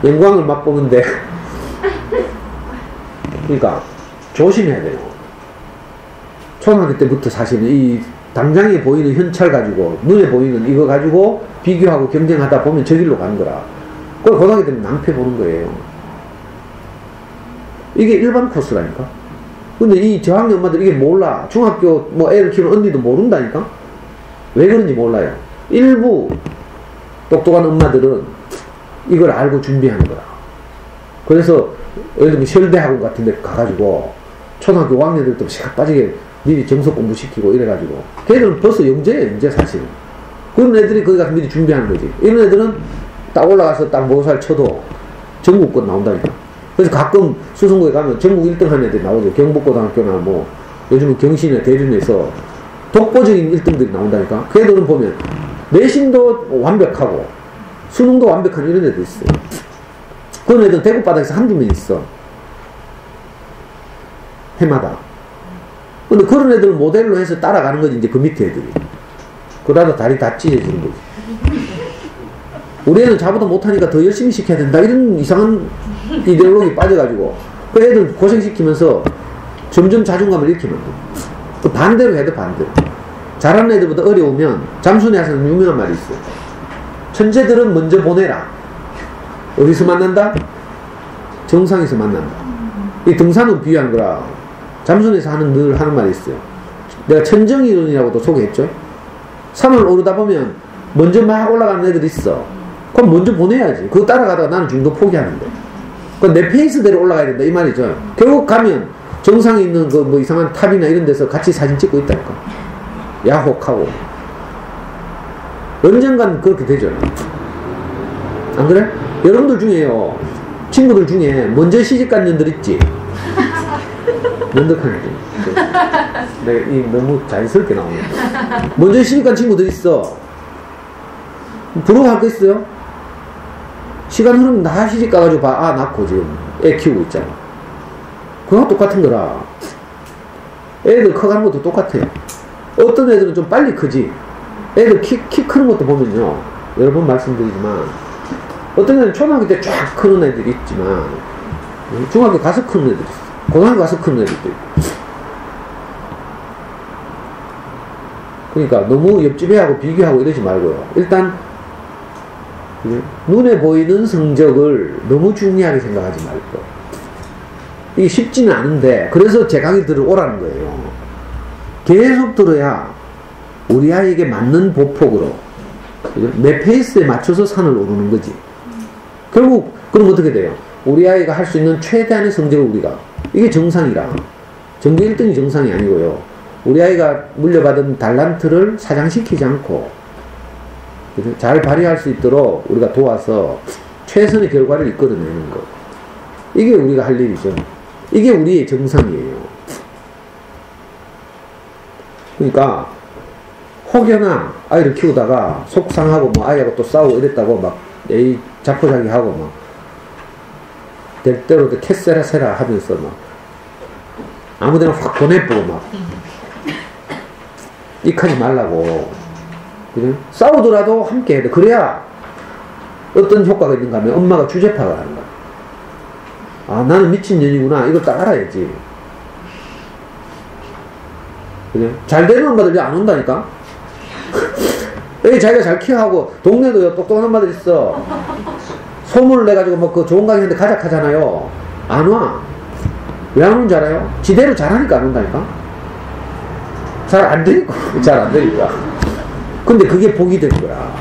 영광을 맛보는데. 그러니까 조심해야 돼요. 초등학교 때부터 사실은 이 당장에 보이는 현찰 가지고 눈에 보이는 이거 가지고 비교하고 경쟁하다 보면 저 길로 가는 거라. 그걸 고등학교 때는 낭패 보는 거예요. 이게 일반 코스라니까. 근데 이 저학년 엄마들 이게 몰라. 중학교 뭐 애를 키우는 언니도 모른다니까. 왜 그런지 몰라요. 일부 똑똑한 엄마들은 이걸 알고 준비하는 거라. 그래서 예를 들면 설대학원 같은 데 가가지고 초등학교 5학년들 때 시간 빠지게 미리 정석 공부시키고 이래가지고 걔들은 벌써 영재예요. 영재 사실은. 그런 애들이 거기 가서 미리 준비하는 거지. 이런 애들은 딱 올라가서 딱 모살 쳐도 전국권 나온다니까. 그래서 가끔 수성구에 가면 전국 1등 하는 애들이 나오죠. 경북고등학교나 뭐 요즘은 경신이나 대륜에서 독보적인 1등들이 나온다니까. 그 애들은 보면 내신도 완벽하고 수능도 완벽한 이런 애들 있어요. 그런 애들 대구 바닥에서 한두 명 있어. 해마다. 근데 그런 애들 모델로 해서 따라가는 거지, 이제 그 밑에 애들이. 그러다 다리 다 찢어지는 거지. 우리 애는 자보다 못하니까 더 열심히 시켜야 된다. 이런 이상한 이데올로기 빠져가지고. 그 애들 고생시키면서 점점 자존감을 잃게 만들어. 그 반대로 해야 돼, 반대로. 잘하는 애들보다 어려우면, 잠순회에서는 유명한 말이 있어요. 천재들은 먼저 보내라. 어디서 만난다? 정상에서 만난다. 이 등산은 비유한 거라. 잠순에서 늘 하는 말이 있어요. 내가 천정이론이라고도 소개했죠. 산을 오르다 보면 먼저 막 올라가는 애들이 있어. 그럼 먼저 보내야지. 그거 따라가다가 나는 중도 포기하는데. 그럼 내 페이스대로 올라가야 된다 이 말이죠. 결국 가면 정상에 있는 그 뭐 이상한 탑이나 이런 데서 같이 사진 찍고 있다니까. 야혹하고. 언젠간 그렇게 되죠. 안 그래? 여러분들 중에요, 친구들 중에 먼저 시집간 년들 있지? 면덕한 애. 내가 너무 자연스럽게 나오네. 먼저 시집간 친구들 있어. 부러워할 거 있어요? 시간 흐르면 나 시집 가가지고 봐. 아, 낳고 지금 애 키우고 있잖아. 그거랑 똑같은 거라. 애들 커가는 것도 똑같아요. 어떤 애들은 좀 빨리 크지. 애들 키 크는 것도 보면요, 여러 번 말씀드리지만 어떤 애는 초등학교 때 쫙 크는 애들이 있지만 중학교 가서 크는 애들이 있어. 고등학교 가서 크는 애들도 있고. 그러니까 너무 옆집 애하고 비교하고 이러지 말고요. 일단 눈에 보이는 성적을 너무 중요하게 생각하지 말고. 이게 쉽지는 않은데 그래서 제 강의들을 오라는 거예요. 계속 들어야 우리 아이에게 맞는 보폭으로 내 페이스에 맞춰서 산을 오르는 거지. 결국 그럼 어떻게 돼요? 우리 아이가 할 수 있는 최대한의 성적을 우리가, 이게 정상이라. 전교 1등이 정상이 아니고요, 우리 아이가 물려받은 달란트를 사장시키지 않고 잘 발휘할 수 있도록 우리가 도와서 최선의 결과를 이끌어내는 것, 이게 우리가 할 일이죠. 이게 우리의 정상이에요. 그러니까 혹여나 아이를 키우다가 속상하고 뭐 아이하고 또 싸우고 이랬다고 막 에이 자포자기하고 막 될 대로 캐세라세라 하면서 막 아무데나 확 보내보고 막 익하지 말라고. 그죠? 싸우더라도 함께 해야 돼. 그래야 어떤 효과가 있는가 하면 엄마가 주제 파악을 하는 거야. 아, 나는 미친년이구나. 이걸 딱 알아야지. 그죠? 잘 되는 엄마들 안 온다니까? 애 자기가 잘 키워하고, 동네도 똑똑한 엄마들 있어. 소문을 내가지고 뭐 그 좋은 강의인데 가자 하잖아요. 안 와. 왜 안 오는지 알아요? 지대로 잘하니까 안 온다니까? 잘 안 되니까. 잘 안 되니까. 근데 그게 복이 된 거야.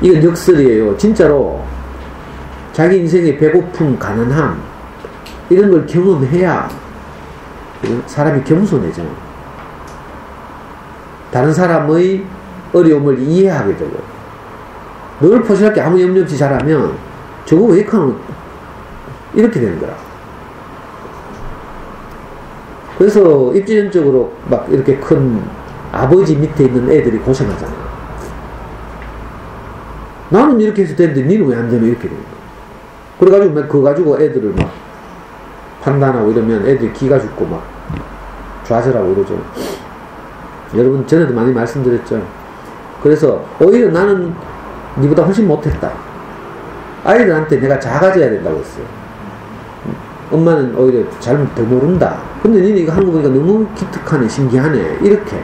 이건 역설이에요. 진짜로 자기 인생의 배고픔, 가난함 이런 걸 경험해야 사람이 겸손해져. 다른 사람의 어려움을 이해하게 되고, 늘 포실하게 아무 염려 없이 잘하면 저거 왜 이렇게 이렇게 되는 거야. 그래서 입지전적으로 막 이렇게 큰 아버지 밑에 있는 애들이 고생하잖아. 나는 이렇게 해서 되는데 니는 왜 안 되면 이렇게 되는 거야. 그래가지고 막 그거 가지고 애들을 막 판단하고 이러면 애들이 기가 죽고 막 좌절하고 이러죠. 여러분 전에도 많이 말씀드렸죠. 그래서 오히려 나는 니보다 훨씬 못했다. 아이들한테 내가 작아져야 된다고 했어요. 엄마는 오히려 잘 더 모른다. 근데 니는 이거 하는 거 보니까 너무 기특하네, 신기하네. 이렇게.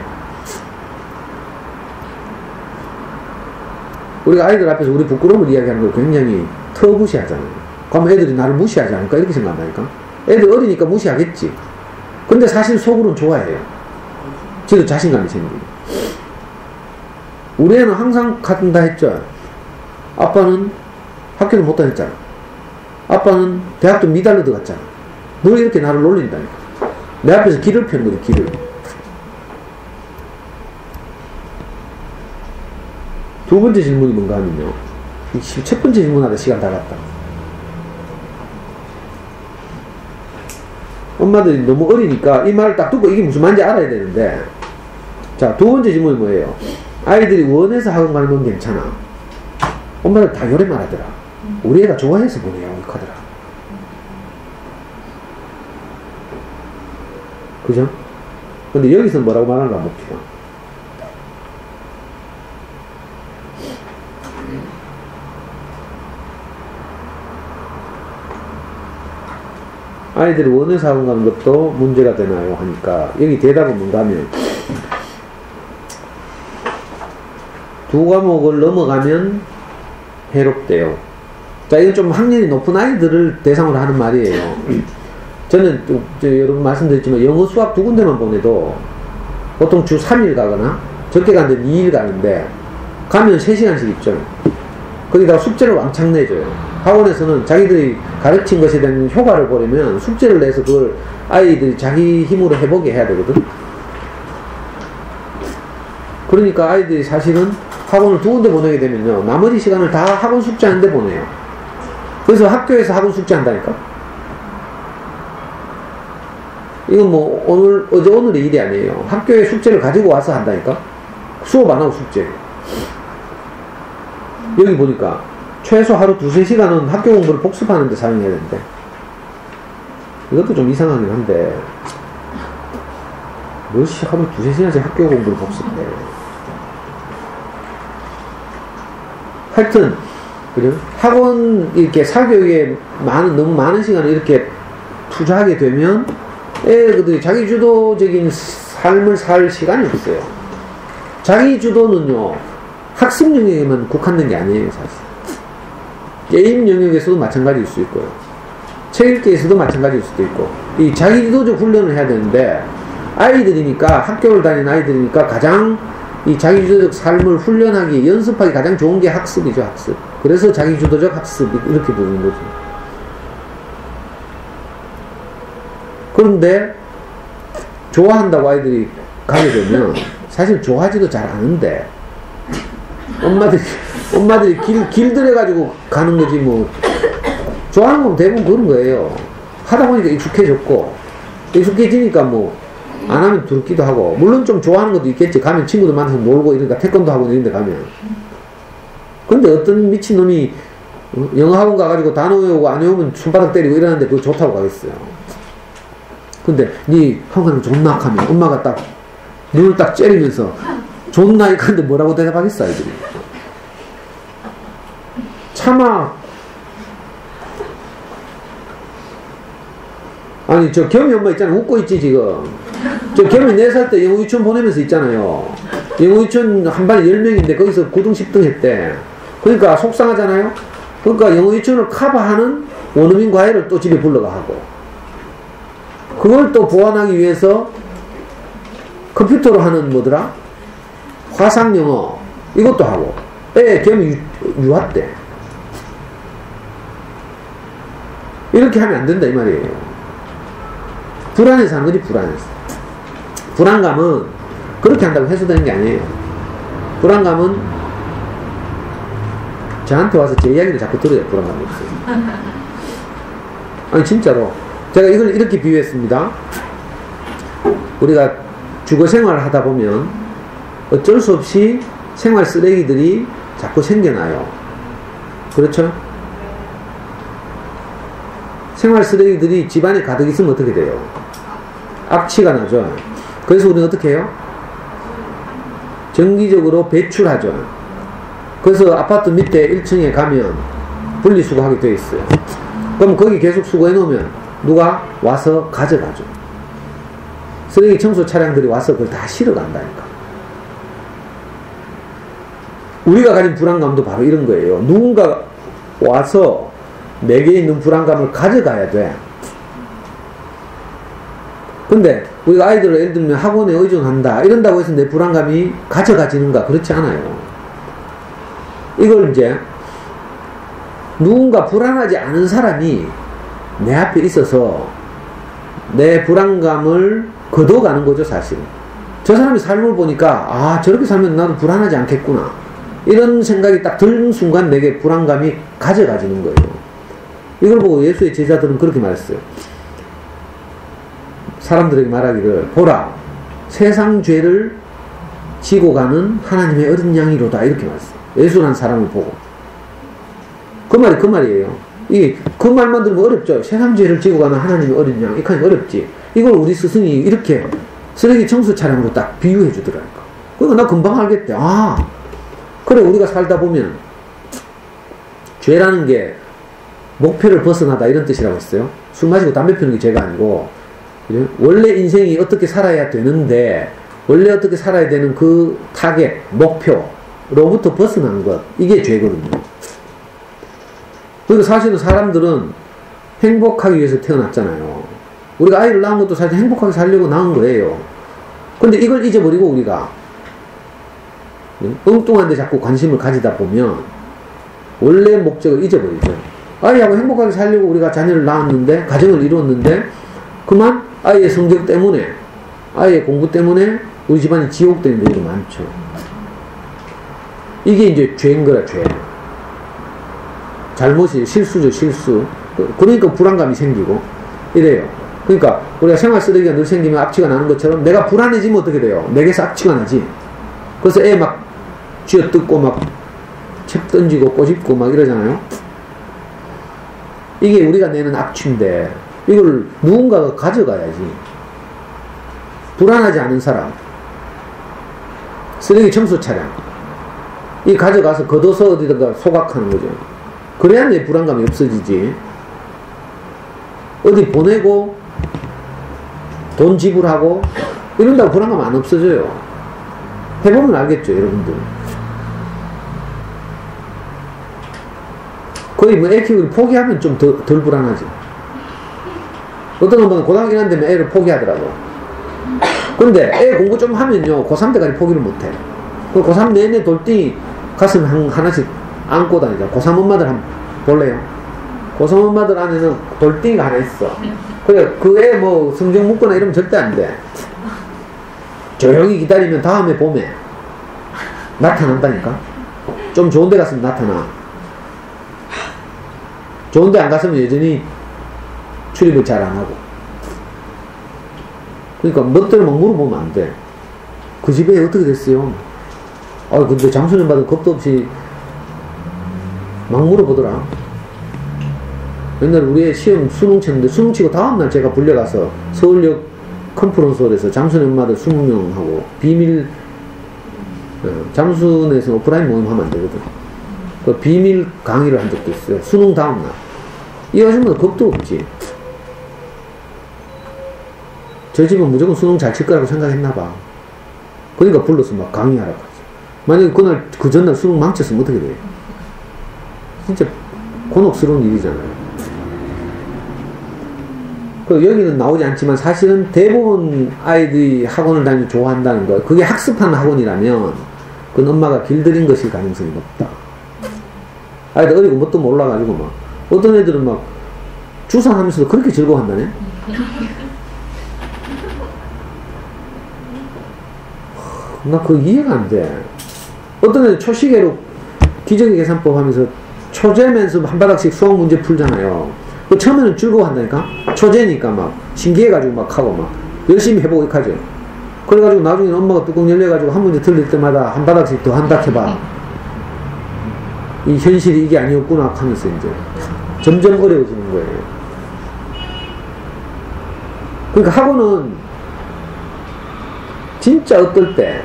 우리가 아이들 앞에서 우리 부끄러움을 이야기하는 걸 굉장히 터부시하잖아요. 그러면 애들이 나를 무시하지 않을까? 이렇게 생각한다니까? 애들 어리니까 무시하겠지. 근데 사실 속으로는 좋아해요. 저도 자신감이 생기고. 우리 애는 항상 같다 했죠. 아빠는 학교도 못 다녔잖아. 아빠는 대학도 미달러 들어갔잖아. 늘 이렇게 나를 놀린다니까. 내 앞에서 길을 펴는 거지, 길을. 두 번째 질문이 뭔가 하면요. 첫 번째 질문하다 시간 다 갔다. 엄마들이 너무 어리니까 이 말을 딱 듣고 이게 무슨 말인지 알아야 되는데, 자, 두 번째 질문이 뭐예요? 아이들이 원해서 학원 가는 건 괜찮아. 엄마들 다 요래 말하더라. 우리 애가 좋아해서 보내요. 하더라. 그죠? 근데 여기서 뭐라고 말하는가 볼게요. 아이들이 원해서 학원 가는 것도 문제가 되나요? 하니까 여기 대답은 뭔가 하면, 두 과목을 넘어가면 해롭대요. 자, 이건 좀 학년이 높은 아이들을 대상으로 하는 말이에요. 저는 여러분 말씀드렸지만 영어 수학 두 군데만 보내도 보통 주 3일 가거나 적게 가는 데는 2일 가는데, 가면 3시간씩 있죠. 거기다가 숙제를 왕창 내줘요. 학원에서는 자기들이 가르친 것에 대한 효과를 보려면 숙제를 내서 그걸 아이들이 자기 힘으로 해보게 해야 되거든. 그러니까 아이들이 사실은 학원을 두 군데 보내게 되면요, 나머지 시간을 다 학원 숙제하는데 보내요. 그래서 학교에서 학원 숙제한다니까. 이건 뭐 오늘의 일이 아니에요. 학교에 숙제를 가지고 와서 한다니까. 수업 안 하고 숙제. 여기 보니까 최소 하루 2-3시간은 학교 공부를 복습하는 데 사용해야 되는데, 이것도 좀 이상하긴 한데 몇시 하루 2-3시간씩 학교 공부를 복습해. 하여튼 그죠? 학원 이렇게 사교육에 너무 많은 시간을 이렇게 투자하게 되면 애들이 자기 주도적인 삶을 살 시간이 없어요. 자기 주도는요, 학습 영역에만 국한된 게 아니에요. 사실 게임 영역에서도 마찬가지일 수 있고요, 책 읽기에서도 마찬가지일 수도 있고. 이 자기 주도적 훈련을 해야 되는데, 아이들이니까, 학교를 다니는 아이들이니까 가장 이 자기 주도적 삶을 훈련하기, 연습하기 가장 좋은 게 학습이죠. 학습. 그래서 자기 주도적 학습 이렇게 부르는 거죠. 그런데 좋아한다고 아이들이 가게 되면 사실 좋아하지도 잘 않은데, 엄마들이 길들여가지고 가는 거지 뭐. 좋아하는 건 대부분 그런 거예요. 하다 보니까 익숙해졌고, 익숙해지니까 뭐 안 하면 두렵기도 하고, 물론 좀 좋아하는 것도 있겠지. 가면 친구들 만나서 놀고 이러니까 태권도 하고 이런 데 가면. 근데 어떤 미친놈이 영어 학원 가가지고 단어 외우고 안 외우면 손바닥 때리고 이러는데 그거 좋다고 가겠어요. 근데 니 학원 가는 거 존나 하면 엄마가 딱 눈을 딱 째리면서 존나 이건데 뭐라고 대답하겠어 아이들이. 차마. 아니 저 겸이 엄마 있잖아. 웃고 있지 지금. 저 겸이 4살 때 영어 유치원 보내면서 있잖아요. 영어 유치원 한 반에 10명인데 거기서 9등 10등 했대. 그러니까 속상하잖아요. 그러니까 영어 유치원을 커버하는 원어민 과외를 또 집에 불러가 하고, 그걸 또 보완하기 위해서 컴퓨터로 하는 뭐더라? 화상 영어 이것도 하고. 겸이 유학 때 이렇게 하면 안 된다 이 말이에요. 불안해서 하는 거지. 불안해서. 불안감은 그렇게 한다고 해소되는 게 아니에요. 불안감은 저한테 와서 제 이야기를 자꾸 들어요. 불안감이 없어요. 아니 진짜로 제가 이걸 이렇게 비유했습니다. 우리가 주거 생활을 하다 보면 어쩔 수 없이 생활 쓰레기들이 자꾸 생겨나요. 그렇죠? 생활 쓰레기들이 집안에 가득 있으면 어떻게 돼요? 악취가 나죠. 그래서 우리는 어떻게 해요? 정기적으로 배출하죠. 그래서 아파트 밑에 1층에 가면 분리수거하게 되어 있어요. 그럼 거기 계속 수거해 놓으면 누가 와서 가져가죠. 쓰레기 청소 차량들이 와서 그걸 다 실어 간다니까. 우리가 가진 불안감도 바로 이런 거예요. 누군가 와서 내게 있는 불안감을 가져가야 돼. 근데 우리가 아이들을 예를 들면 학원에 의존한다 이런다고 해서 내 불안감이 가져가지는가? 그렇지 않아요. 이걸 이제 누군가 불안하지 않은 사람이 내 앞에 있어서 내 불안감을 걷어가는 거죠. 사실은 저 사람의 삶을 보니까 아 저렇게 살면 나도 불안하지 않겠구나 이런 생각이 딱 드는 순간 내게 불안감이 가져가지는 거예요. 이걸 보고 예수의 제자들은 그렇게 말했어요. 사람들에게 말하기를 보라 세상 죄를 지고 가는 하나님의 어린 양이로다 이렇게 말했어요. 예수라는 사람을 보고. 그 말이 그 말이에요. 그 말만 들으면 어렵죠. 세상 죄를 지고 가는 하나님의 어린 양. 이건 어렵지. 이걸 우리 스승이 이렇게 쓰레기 청소 차량으로 딱 비유해 주더라니까. 그러니까 나 금방 알겠대. 아 그래 우리가 살다 보면 죄라는 게 목표를 벗어나다 이런 뜻이라고 했어요. 술 마시고 담배 피우는 게 죄가 아니고 원래 인생이 어떻게 살아야 되는데 원래 어떻게 살아야 되는 그 타겟, 목표로부터 벗어난 것 이게 죄거든요. 그러니까 사실은 사람들은 행복하기 위해서 태어났잖아요. 우리가 아이를 낳은 것도 사실 행복하게 살려고 낳은 거예요. 근데 이걸 잊어버리고 우리가 엉뚱한 데 자꾸 관심을 가지다 보면 원래 목적을 잊어버리죠. 아이하고 행복하게 살려고 우리가 자녀를 낳았는데 가정을 이루었는데 그만 아이의 성적 때문에 아이의 공부 때문에 우리 집안이 지옥되는 일이 많죠. 이게 이제 죄인 거라. 죄 잘못이 실수죠. 실수. 그러니까 불안감이 생기고 이래요. 그러니까 우리가 생활 쓰레기가 늘 생기면 악취가 나는 것처럼 내가 불안해지면 어떻게 돼요? 내게서 악취가 나지. 그래서 애 막 쥐어뜯고 막 책 던지고 꼬집고 막 이러잖아요. 이게 우리가 내는 악취인데 이걸 누군가가 가져가야지. 불안하지 않은 사람 쓰레기 청소 차량 이 가져가서 걷어서 어디다가 소각하는 거죠. 그래야 내 불안감이 없어지지. 어디 보내고 돈 지불하고 이런다고 불안감 안 없어져요. 해보면 알겠죠 여러분들. 거의 뭐 애 키우기 포기하면 좀 덜 불안하지. 어떤 분은 고등학교 1학년 되면 애를 포기하더라고. 근데 애 공부 좀 하면요 고3 때까지 포기를 못해. 고3 내내 돌덩이 가슴 하나씩 안고 다니자. 고3 엄마들 한번 볼래요? 고3 엄마들 안에는 돌덩이가 하나 있어. 그래 그 애 뭐 성적 묻거나 이러면 절대 안 돼. 조용히 기다리면 다음에 봄에 나타난다니까. 좀 좋은 데 갔으면 나타나. 좋은 데 안 갔으면 여전히 출입을 잘 안 하고. 그러니까 멋대로 막 물어보면 안 돼. 그 집에 어떻게 됐어요? 근데 장소년 받은 겁도 없이 막 물어보더라. 옛날에 우리 시험 수능 쳤는데 수능 치고 다음날 제가 불려가서 서울역 컨퍼런스홀에서 잠수네 엄마들 20명하고 비밀 잠수네에서 오프라인 모임 하면 안 되거든. 그 비밀 강의를 한 적도 있어요. 수능 다음날. 이 아줌마도 겁도 없지. 저 집은 무조건 수능 잘 칠 거라고 생각했나봐. 그러니까 불러서 막 강의하라고 하지. 만약에 그날 그 전날 수능 망쳤으면 어떻게 돼? 진짜 곤혹스러운 일이잖아요. 그 여기는 나오지 않지만 사실은 대부분 아이들이 학원을 다니면 좋아한다는 거, 그게 학습하는 학원이라면 그건 엄마가 길들인 것일 가능성이 높다. 아이들 어리고 뭣도 몰라가지고 막 어떤 애들은 막 주산하면서도 그렇게 즐거워한다네. 나 그거 이해가 안 돼. 어떤 애들 초시계로 기저귀 계산법 하면서 초재면서 한 바닥씩 수학 문제 풀잖아요. 그 처음에는 즐거워한다니까? 초재니까 막 신기해가지고 막 하고 막 열심히 해보고 이렇게 하죠. 그래가지고 나중에 엄마가 뚜껑 열려가지고 한 문제 틀릴 때마다 한 바닥씩 더 한다 해봐. 이 현실이 이게 아니었구나 하면서 이제 점점 어려워지는 거예요. 그러니까 학원은 진짜 어떨 때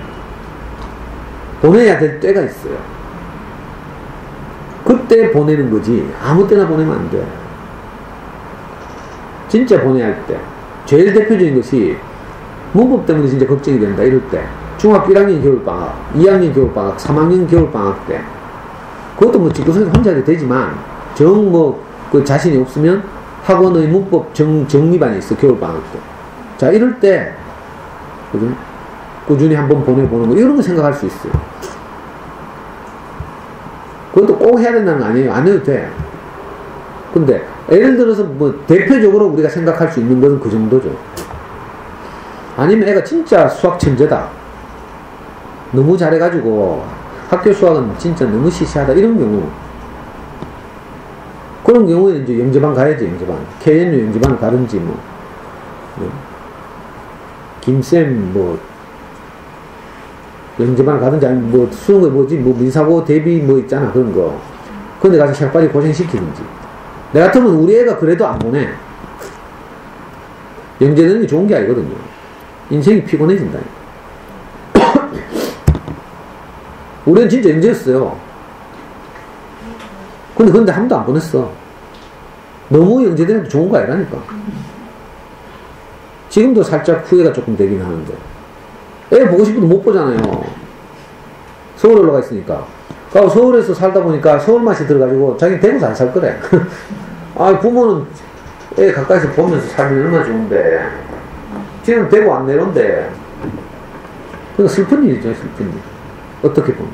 보내야 될 때가 있어요. 그때 보내는 거지 아무 때나 보내면 안 돼. 진짜 보내야 할 때. 제일 대표적인 것이 문법 때문에 진짜 걱정이 된다 이럴 때 중학교 1학년 겨울방학, 2학년 겨울방학, 3학년 겨울방학 때 그것도 뭐 집구석에서 혼자 해도 되지만 그 자신이 없으면 학원의 문법 정리반이 있어 겨울방학 때. 자 이럴 때 그죠? 꾸준히 한번 보내보는 거 이런 거 생각할 수 있어요. 그것도 꼭 해야 된다는 거 아니에요. 안 해도 돼. 근데 예를 들어서 뭐 대표적으로 우리가 생각할 수 있는 것은 그 정도죠. 아니면 애가 진짜 수학 천재다. 너무 잘해가지고 학교 수학은 진짜 너무 시시하다. 이런 경우. 그런 경우에는 이제 영재반 가야지, 영재반. KNU 영재반 가든지 뭐. 김쌤 뭐 영재반 가든지 아니면 뭐 수능에 뭐지 뭐 민사고 대비 뭐 있잖아 그런 거. 근데 가서 샥빠지 고생시키든지. 내 같으면 우리 애가 그래도 안 보내. 영재되는 게 좋은 게 아니거든요. 인생이 피곤해진다. 우리 애는 진짜 영재였어요. 근데 한 번도 안 보냈어. 너무 영재되는 게 좋은 거 아니라니까. 지금도 살짝 후회가 조금 되긴 하는데 애 보고 싶어도 못 보잖아요. 서울 올라가 있으니까. 그리고 서울에서 살다 보니까 서울 맛이 들어가지고 자기는 대구에서 안 살 거래. 아 부모는 애 가까이서 보면서 살면 얼마나 좋은데 지금 대구 안 내려온대. 그러니까 슬픈 일이죠. 슬픈 일. 어떻게 보면.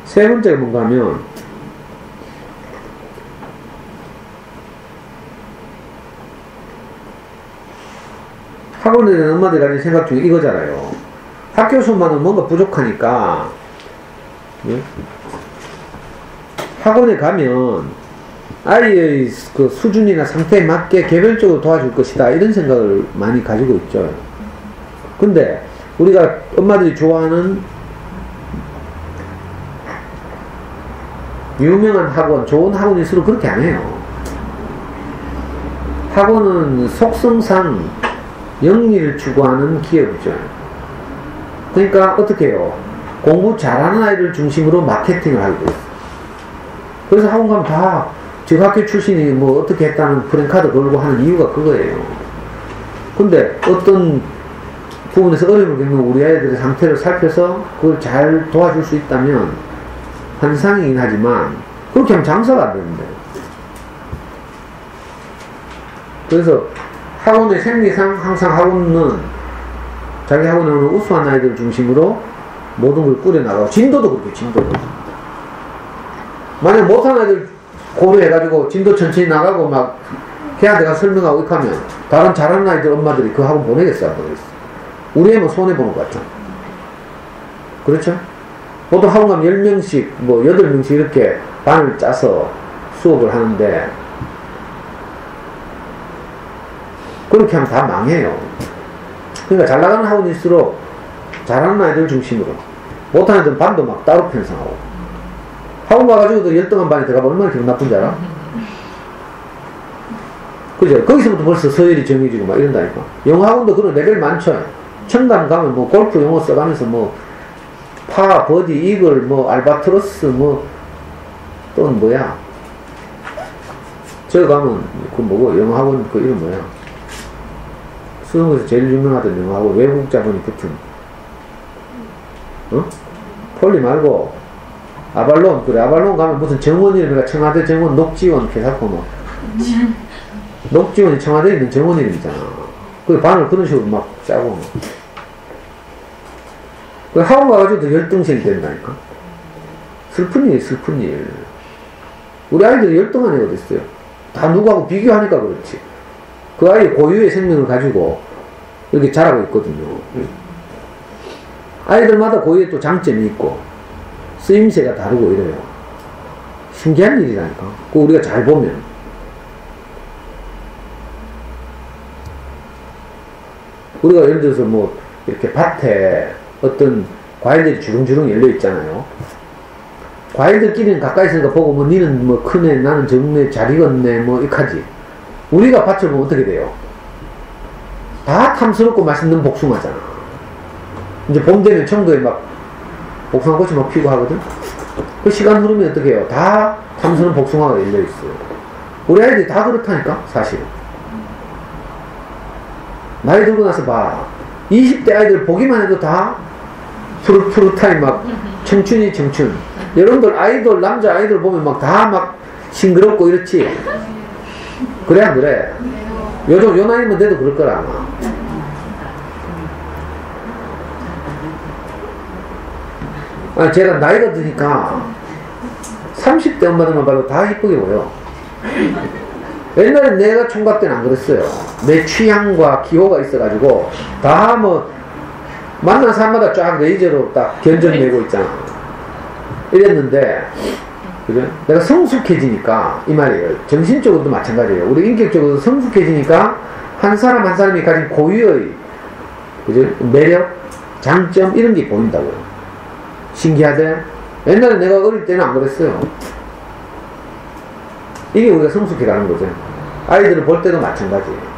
세 번째가 뭔가 하면 학원에 대한 엄마들이 가진 생각 중에 이거잖아요. 학교 수만은 뭔가 부족하니까 학원에 가면 아이의 그 수준이나 상태에 맞게 개별적으로 도와줄 것이다 이런 생각을 많이 가지고 있죠. 근데 우리가 엄마들이 좋아하는 유명한 학원, 좋은 학원일수록 그렇게 안 해요. 학원은 속성상 영리를 추구하는 기업이죠. 그러니까 어떻게 해요? 공부 잘하는 아이를 중심으로 마케팅을 하게 돼요. 그래서 학원 가면 다 저 학교 출신이 뭐 어떻게 했다는 프랜카드 걸고 하는 이유가 그거예요. 근데 어떤 부분에서 어려움을 겪는 우리 아이들의 상태를 살펴서 그걸 잘 도와줄 수 있다면 환상이긴 하지만 그렇게 하면 장사가 안 되는데. 그래서 학원의 생리상 항상 학원은 자기 학원에 오는 우수한 아이들 중심으로 모든 걸 꾸려나가고 진도도 그렇게 진도도 만약 못한 아이들 고려해가지고 진도 천천히 나가고 막 걔한테 가서 설명하고 이렇게 하면 다른 잘하는 아이들 엄마들이 그 학원 보내겠어요? 안 보내겠어요? 우리 애만 손해보는 것 같아. 그렇죠? 보통 학원 가면 10명씩 뭐 8명씩 이렇게 반을 짜서 수업을 하는데 그렇게 하면 다 망해요. 그러니까 잘 나가는 학원일수록 잘하는 아이들 중심으로. 못하는 애들은 반도 막 따로 편성하고. 학원 가가지고도 열등한 반에 들어가면 얼마나 기분 나쁜지 알아? 그죠? 거기서부터 벌써 서열이 정해지고 막 이런다니까. 영어 학원도 그런 레벨 많죠. 청담 가면 뭐 골프 용어 써가면서 뭐 파, 버디, 이글, 뭐 알바트로스, 뭐 또는 뭐야? 저 가면 그 뭐고 영어 학원 그 이름 뭐야? 수능에서 제일 유명하던 영어 학원 외국 자본이 붙은 어? 폴리 말고 아발론. 그래, 아발론 가면 무슨 정원이름이가 청와대 정원 녹지원 개사코 뭐 녹지원이 청와대에 있는 정원 이름이잖아. 그 반을 그런 식으로 막 짜고 뭐. 그 학원 가가지고 열등생이 된다니까. 슬픈 일, 슬픈 일. 우리 아이들이 열등한 애가 어딨어요? 다 누구하고 비교하니까 그렇지. 그 아이의 고유의 생명을 가지고 이렇게 자라고 있거든요. 아이들마다 고유의 또 장점이 있고 쓰임새가 다르고 이래요. 신기한 일이라니까. 그 우리가 잘 보면. 우리가 예를 들어서 뭐 이렇게 밭에 어떤 과일들이 주렁주렁 열려 있잖아요. 과일들끼리는 가까이 있으니까 보고 뭐 니는 뭐 크네, 나는 적네, 잘 익었네, 뭐 이까지. 우리가 밭을 보면 어떻게 돼요? 다 탐스럽고 맛있는 복숭아잖아. 이제 봄 되면 청도에 막 복숭아꽃이 막 피고 하거든. 그 시간 흐르면 어떻게 해요? 다 탐스러운 복숭아가 열려 있어요. 우리 아이들이 다 그렇다니까 사실은. 나이 들고 나서 봐. 20대 아이들 보기만 해도 다 푸릇푸릇하니 막 청춘이 청춘. 여러분들 아이돌, 남자 아이돌 보면 막 다 막 싱그럽고 이렇지. 그래 안 그래? 요즘 요 나이면 돼도 그럴 거라 아마. 아니 제가 나이가 드니까 30대 엄마들만 봐도 다 이쁘게 보여. 옛날에 내가 총각 때는 안 그랬어요. 내 취향과 기호가 있어가지고 다 뭐 만난 사람마다 쫙 레이저로 딱 견적내고 있잖아. 이랬는데 그죠? 내가 성숙해지니까 이 말이에요. 정신적으로도 마찬가지예요. 우리 인격적으로도 성숙해지니까 한 사람 한 사람이 가진 고유의 그죠? 매력, 장점 이런 게 보인다고요. 신기하대. 옛날에 내가 어릴 때는 안 그랬어요. 이게 우리가 성숙해가는 거죠. 아이들을 볼 때도 마찬가지예요.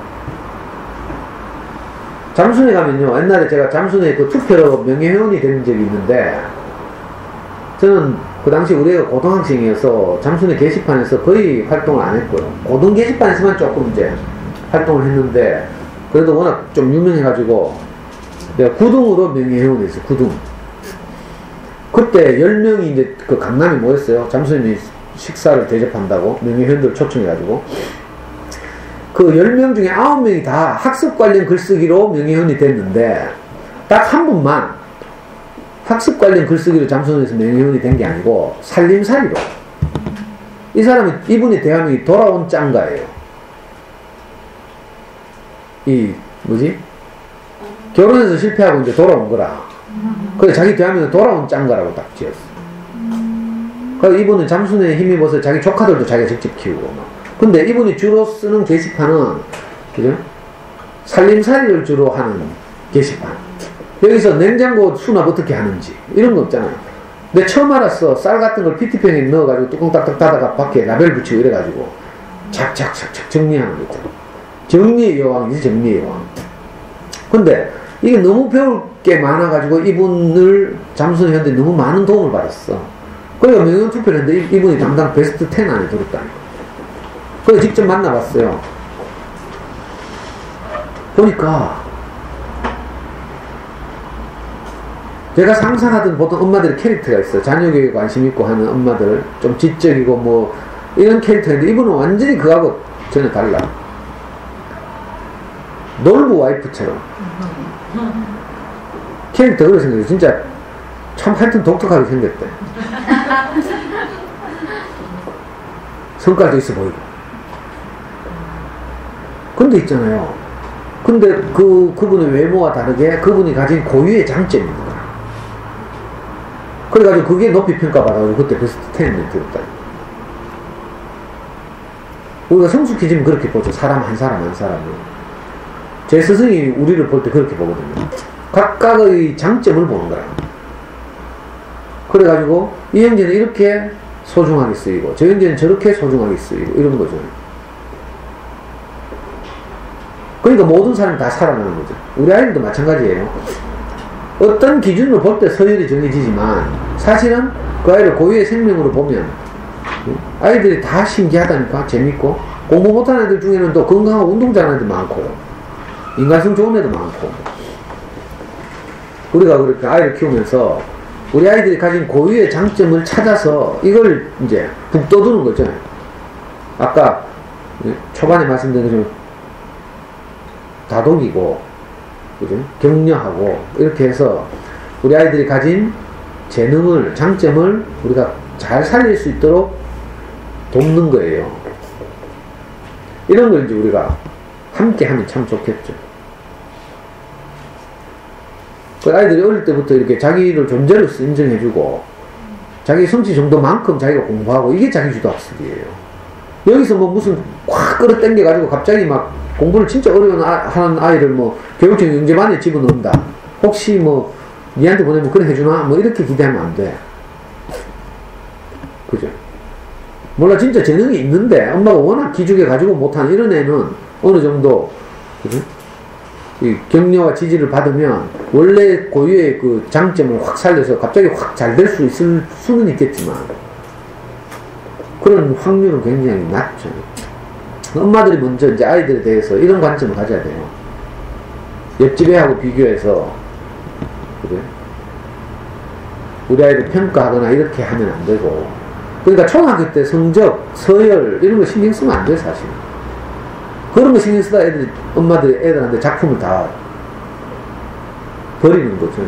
잠순에 가면요, 옛날에 제가 잠순에 그 투표로 명예회원이 된 적이 있는데, 저는 그 당시 우리 애가 고등학생이어서 잠순의 게시판에서 거의 활동을 안 했고요. 고등 게시판에서만 조금 이제 활동을 했는데, 그래도 워낙 좀 유명해가지고, 내가 구등으로 명예회원이 됐어요, 구등. 그때 10명이 이제 그 강남에 모였어요. 잠순이 식사를 대접한다고 명예회원들 초청해가지고 그 10명 중에 9명이 다 학습 관련 글쓰기로 명예회원이 됐는데 딱 한 분만 학습 관련 글쓰기로 잠수원에서 명예회원이 된 게 아니고 살림살이로. 이 사람이 이분이 대한민국이 돌아온 짱가예요. 이 뭐지? 결혼해서 실패하고 이제 돌아온 거라. 그래 자기 대한민국 돌아온 짱가라고 딱 지었어. 그래서 이분은 잠순에 힘입어서 자기 조카들도 자기가 직접 키우고 막. 근데 이분이 주로 쓰는 게시판은 그죠? 살림살이를 주로 하는 게시판. 여기서 냉장고 수납 어떻게 하는지 이런 거 없잖아요. 근데 처음 알았어. 쌀 같은 걸 PT병에 넣어가지고 뚜껑 딱딱 닫아가 밖에 라벨 붙이고 이래가지고 착착착착 정리하는 거 있잖아. 정리의 여왕이지, 정리의 여왕. 근데 이게 너무 배울 게 많아가지고 이분을 잠순에 했는데 너무 많은 도움을 받았어. 그래서 명예회원 투표를 했는데 이분이 당당 베스트 10 안에 들었다니까. 그래서 직접 만나봤어요. 보니까 제가 상상하던 보통 엄마들의 캐릭터가 있어요. 자녀 교육에 관심 있고 하는 엄마들, 좀 지적이고 뭐 이런 캐릭터인데 이분은 완전히 그거하고 전혀 달라. 놀부 와이프처럼 캐릭터 그렇게 생겼어요. 진짜 참 하여튼 독특하게 생겼대. 성깔도 있어 보이고. 근데 있잖아요. 근데 그분의 외모와 다르게 그분이 가진 고유의 장점이 있는 거야. 그래가지고 그게 높이 평가받아가지고 그때 베스트 10에 들었다. 우리가 성숙해지면 그렇게 보죠. 사람 한 사람을. 제 스승이 우리를 볼 때 그렇게 보거든요. 각각의 장점을 보는 거야. 그래가지고 이 형제는 이렇게 소중하게 쓰이고 저 형제는 저렇게 소중하게 쓰이고 이런 거죠. 그러니까 모든 사람이 다 살아나는 거죠. 우리 아이들도 마찬가지예요. 어떤 기준으로 볼 때 서열이 정해지지만 사실은 그 아이를 고유의 생명으로 보면 아이들이 다 신기하다니까. 재밌고 공부 못하는 애들 중에는 또 건강하고 운동 잘하는 애들 많고 인간성 좋은 애들 많고. 우리가 그렇게 아이를 키우면서 우리 아이들이 가진 고유의 장점을 찾아서 이걸 이제 북돋우는 거죠. 아까 초반에 말씀드린 것처럼 다독이고 그죠? 격려하고 이렇게 해서 우리 아이들이 가진 재능을, 장점을 우리가 잘 살릴 수 있도록 돕는 거예요. 이런 걸 이제 우리가 함께 하면 참 좋겠죠. 그 아이들이 어릴 때부터 이렇게 자기를 존재로서 인정해주고 자기 성취 정도만큼 자기가 공부하고 이게 자기주도 학습이에요. 여기서 뭐 무슨 확 끌어당겨가지고 갑자기 막 공부를 진짜 어려운 하는 아이를 뭐 교육청 영재반에 집어넣는다. 혹시 뭐 니한테 보내면 그래 해주나? 뭐 이렇게 기대하면 안 돼. 그죠? 몰라 진짜 재능이 있는데 엄마가 워낙 기죽여 가지고 못하는 이런 애는 어느 정도 그죠? 이 격려와 지지를 받으면 원래 고유의 그 장점을 확 살려서 갑자기 확 잘 될 수 있을 수는 있겠지만 그런 확률은 굉장히 낮죠. 엄마들이 먼저 이제 아이들에 대해서 이런 관점을 가져야 돼요. 옆집 애하고 비교해서 그래? 우리 아이를 평가하거나 이렇게 하면 안 되고. 그러니까 초등학교 때 성적, 서열 이런 거 신경 쓰면 안 돼 사실. 그런 거 신경 쓰다 애들이 엄마들이 애들한테 작품을 다 버리는 거죠.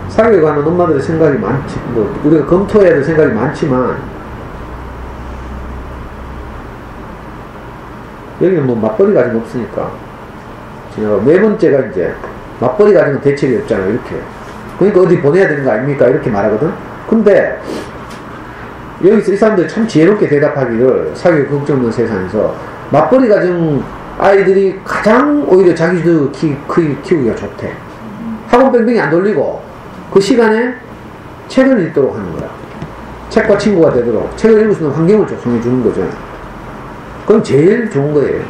사교육에 관한 엄마들의 생각이 많지, 뭐 우리가 검토해야 될 생각이 많지만 여기는 뭐 맞벌이 가진 거 없으니까 네 번째가 이제 맞벌이 가진 건 대책이 없잖아요. 이렇게 그러니까 어디 보내야 되는 거 아닙니까? 이렇게 말하거든. 근데 여기서 이 사람들이 참 지혜롭게 대답하기를 사교육 걱정 없는 세상에서 맞벌이 가정 아이들이 가장 오히려 자기도 키우기가 좋대. 학원 뺑뺑이 안 돌리고 그 시간에 책을 읽도록 하는 거야. 책과 친구가 되도록 책을 읽을 수 있는 환경을 조성해 주는 거죠. 그건 제일 좋은 거예요.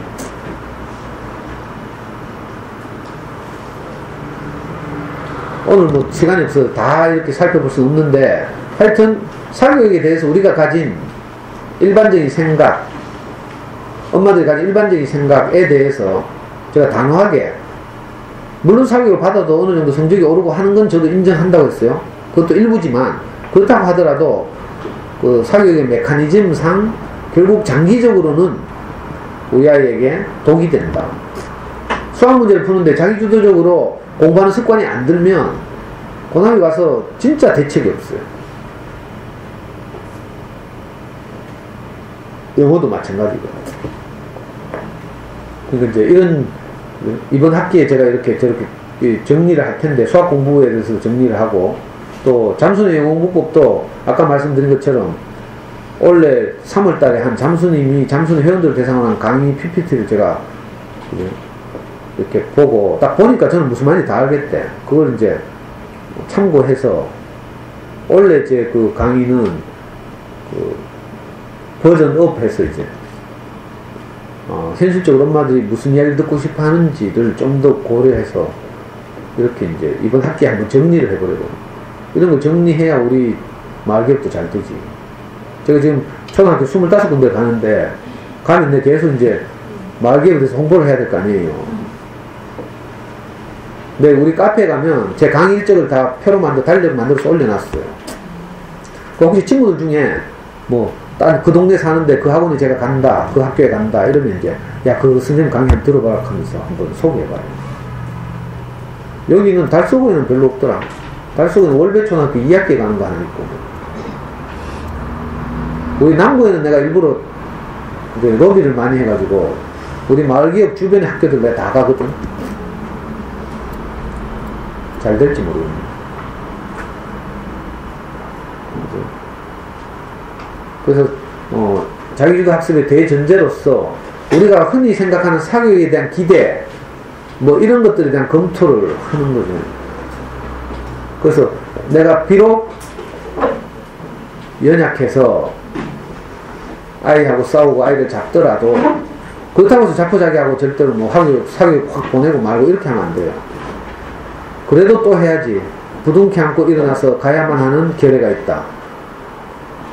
오늘 뭐 시간이 없어서 다 이렇게 살펴볼 수 없는데 하여튼 사교육에 대해서 우리가 가진 일반적인 생각, 엄마들이 가진 일반적인 생각에 대해서 제가 단호하게, 물론 사교육을 받아도 어느 정도 성적이 오르고 하는 건 저도 인정한다고 했어요. 그것도 일부지만 그렇다고 하더라도 그 사교육의 메커니즘상 결국 장기적으로는 우리 아이에게 독이 된다. 수학 문제를 푸는데 자기주도적으로 공부하는 습관이 안 들면 고등학교 가서 진짜 대책이 없어요. 영어도 마찬가지고. 그러니까 이제 이런 이번 학기에 제가 이렇게 저렇게 정리를 할 텐데 수학 공부에 대해서 정리를 하고 또 잠수는 영어 공부법도 아까 말씀드린 것처럼 원래 3월달에 한 잠수님이 잠수는 회원들을 대상으로 한 강의 PPT를 제가 이렇게 보고 딱 보니까 저는 무슨 말인지 다 알겠대. 그걸 이제 참고해서 원래 이제 그 강의는 그 버전업 해서 이제 현실적으로 엄마들이 무슨 이야기를 듣고 싶어 하는지를 좀 더 고려해서 이렇게 이제 이번 학기에 한번 정리를 해보려고. 이런 걸 정리해야 우리 마을교육도 잘 되지. 제가 지금 초등학교 25군데 가는데 가면 내 계속 이제 마을교육에 대해서 홍보를 해야 될 거 아니에요. 근데 우리 카페에 가면 제 강의 일정을 다 표로 달력 만들어서 올려놨어요. 혹시 친구들 중에 뭐 그 동네 사는데 그 학원에 제가 간다, 그 학교에 간다 이러면 이제 야 그 선생님 강의 한번 들어봐라 하면서 한번 소개해봐요. 여기는 달서구에는 별로 없더라. 달서구에는 월배초등학교 2학기에 가는 거 하나 있고, 우리 남구에는 내가 일부러 이제 로비를 많이 해가지고 우리 마을기업 주변의 학교들 내가 다 가거든. 잘 될지 모르겠네. 그래서 자기주도 학습의 대전제로서 우리가 흔히 생각하는 사교육에 대한 기대, 뭐 이런 것들에 대한 검토를 하는 거죠. 그래서 내가 비록 연약해서 아이하고 싸우고 아이를 잡더라도 그렇다고 해서 자포자기하고 절대로 뭐 사교육 확 보내고 말고 이렇게 하면 안 돼요. 그래도 또 해야지. 부둥켜 안고 일어나서 가야만 하는 결례가 있다.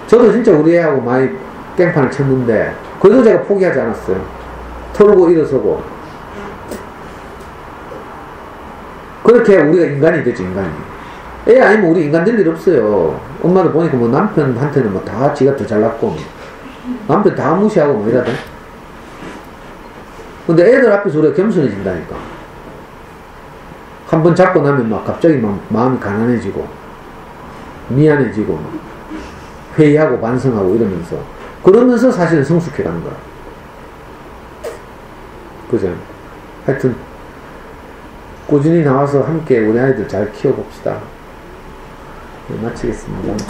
저도 진짜 우리 애하고 많이 깽판을 쳤는데 그래도 제가 포기하지 않았어요. 털고 일어서고. 그렇게 우리가 인간이 되지, 인간이. 애 아니면 우리 인간 될 일 없어요. 엄마도 보니까 뭐 남편한테는 뭐 다 지가 더 잘났고 뭐. 남편 다 무시하고 뭐 이러대. 근데 애들 앞에서 우리가 겸손해진다니까. 한 번 잡고 나면 막 갑자기 막 마음이 가난해지고 미안해지고 막 회의하고 반성하고 이러면서 그러면서 사실은 성숙해가는 거야. 그죠? 하여튼 꾸준히 나와서 함께 우리 아이들 잘 키워봅시다. 네, 마치겠습니다.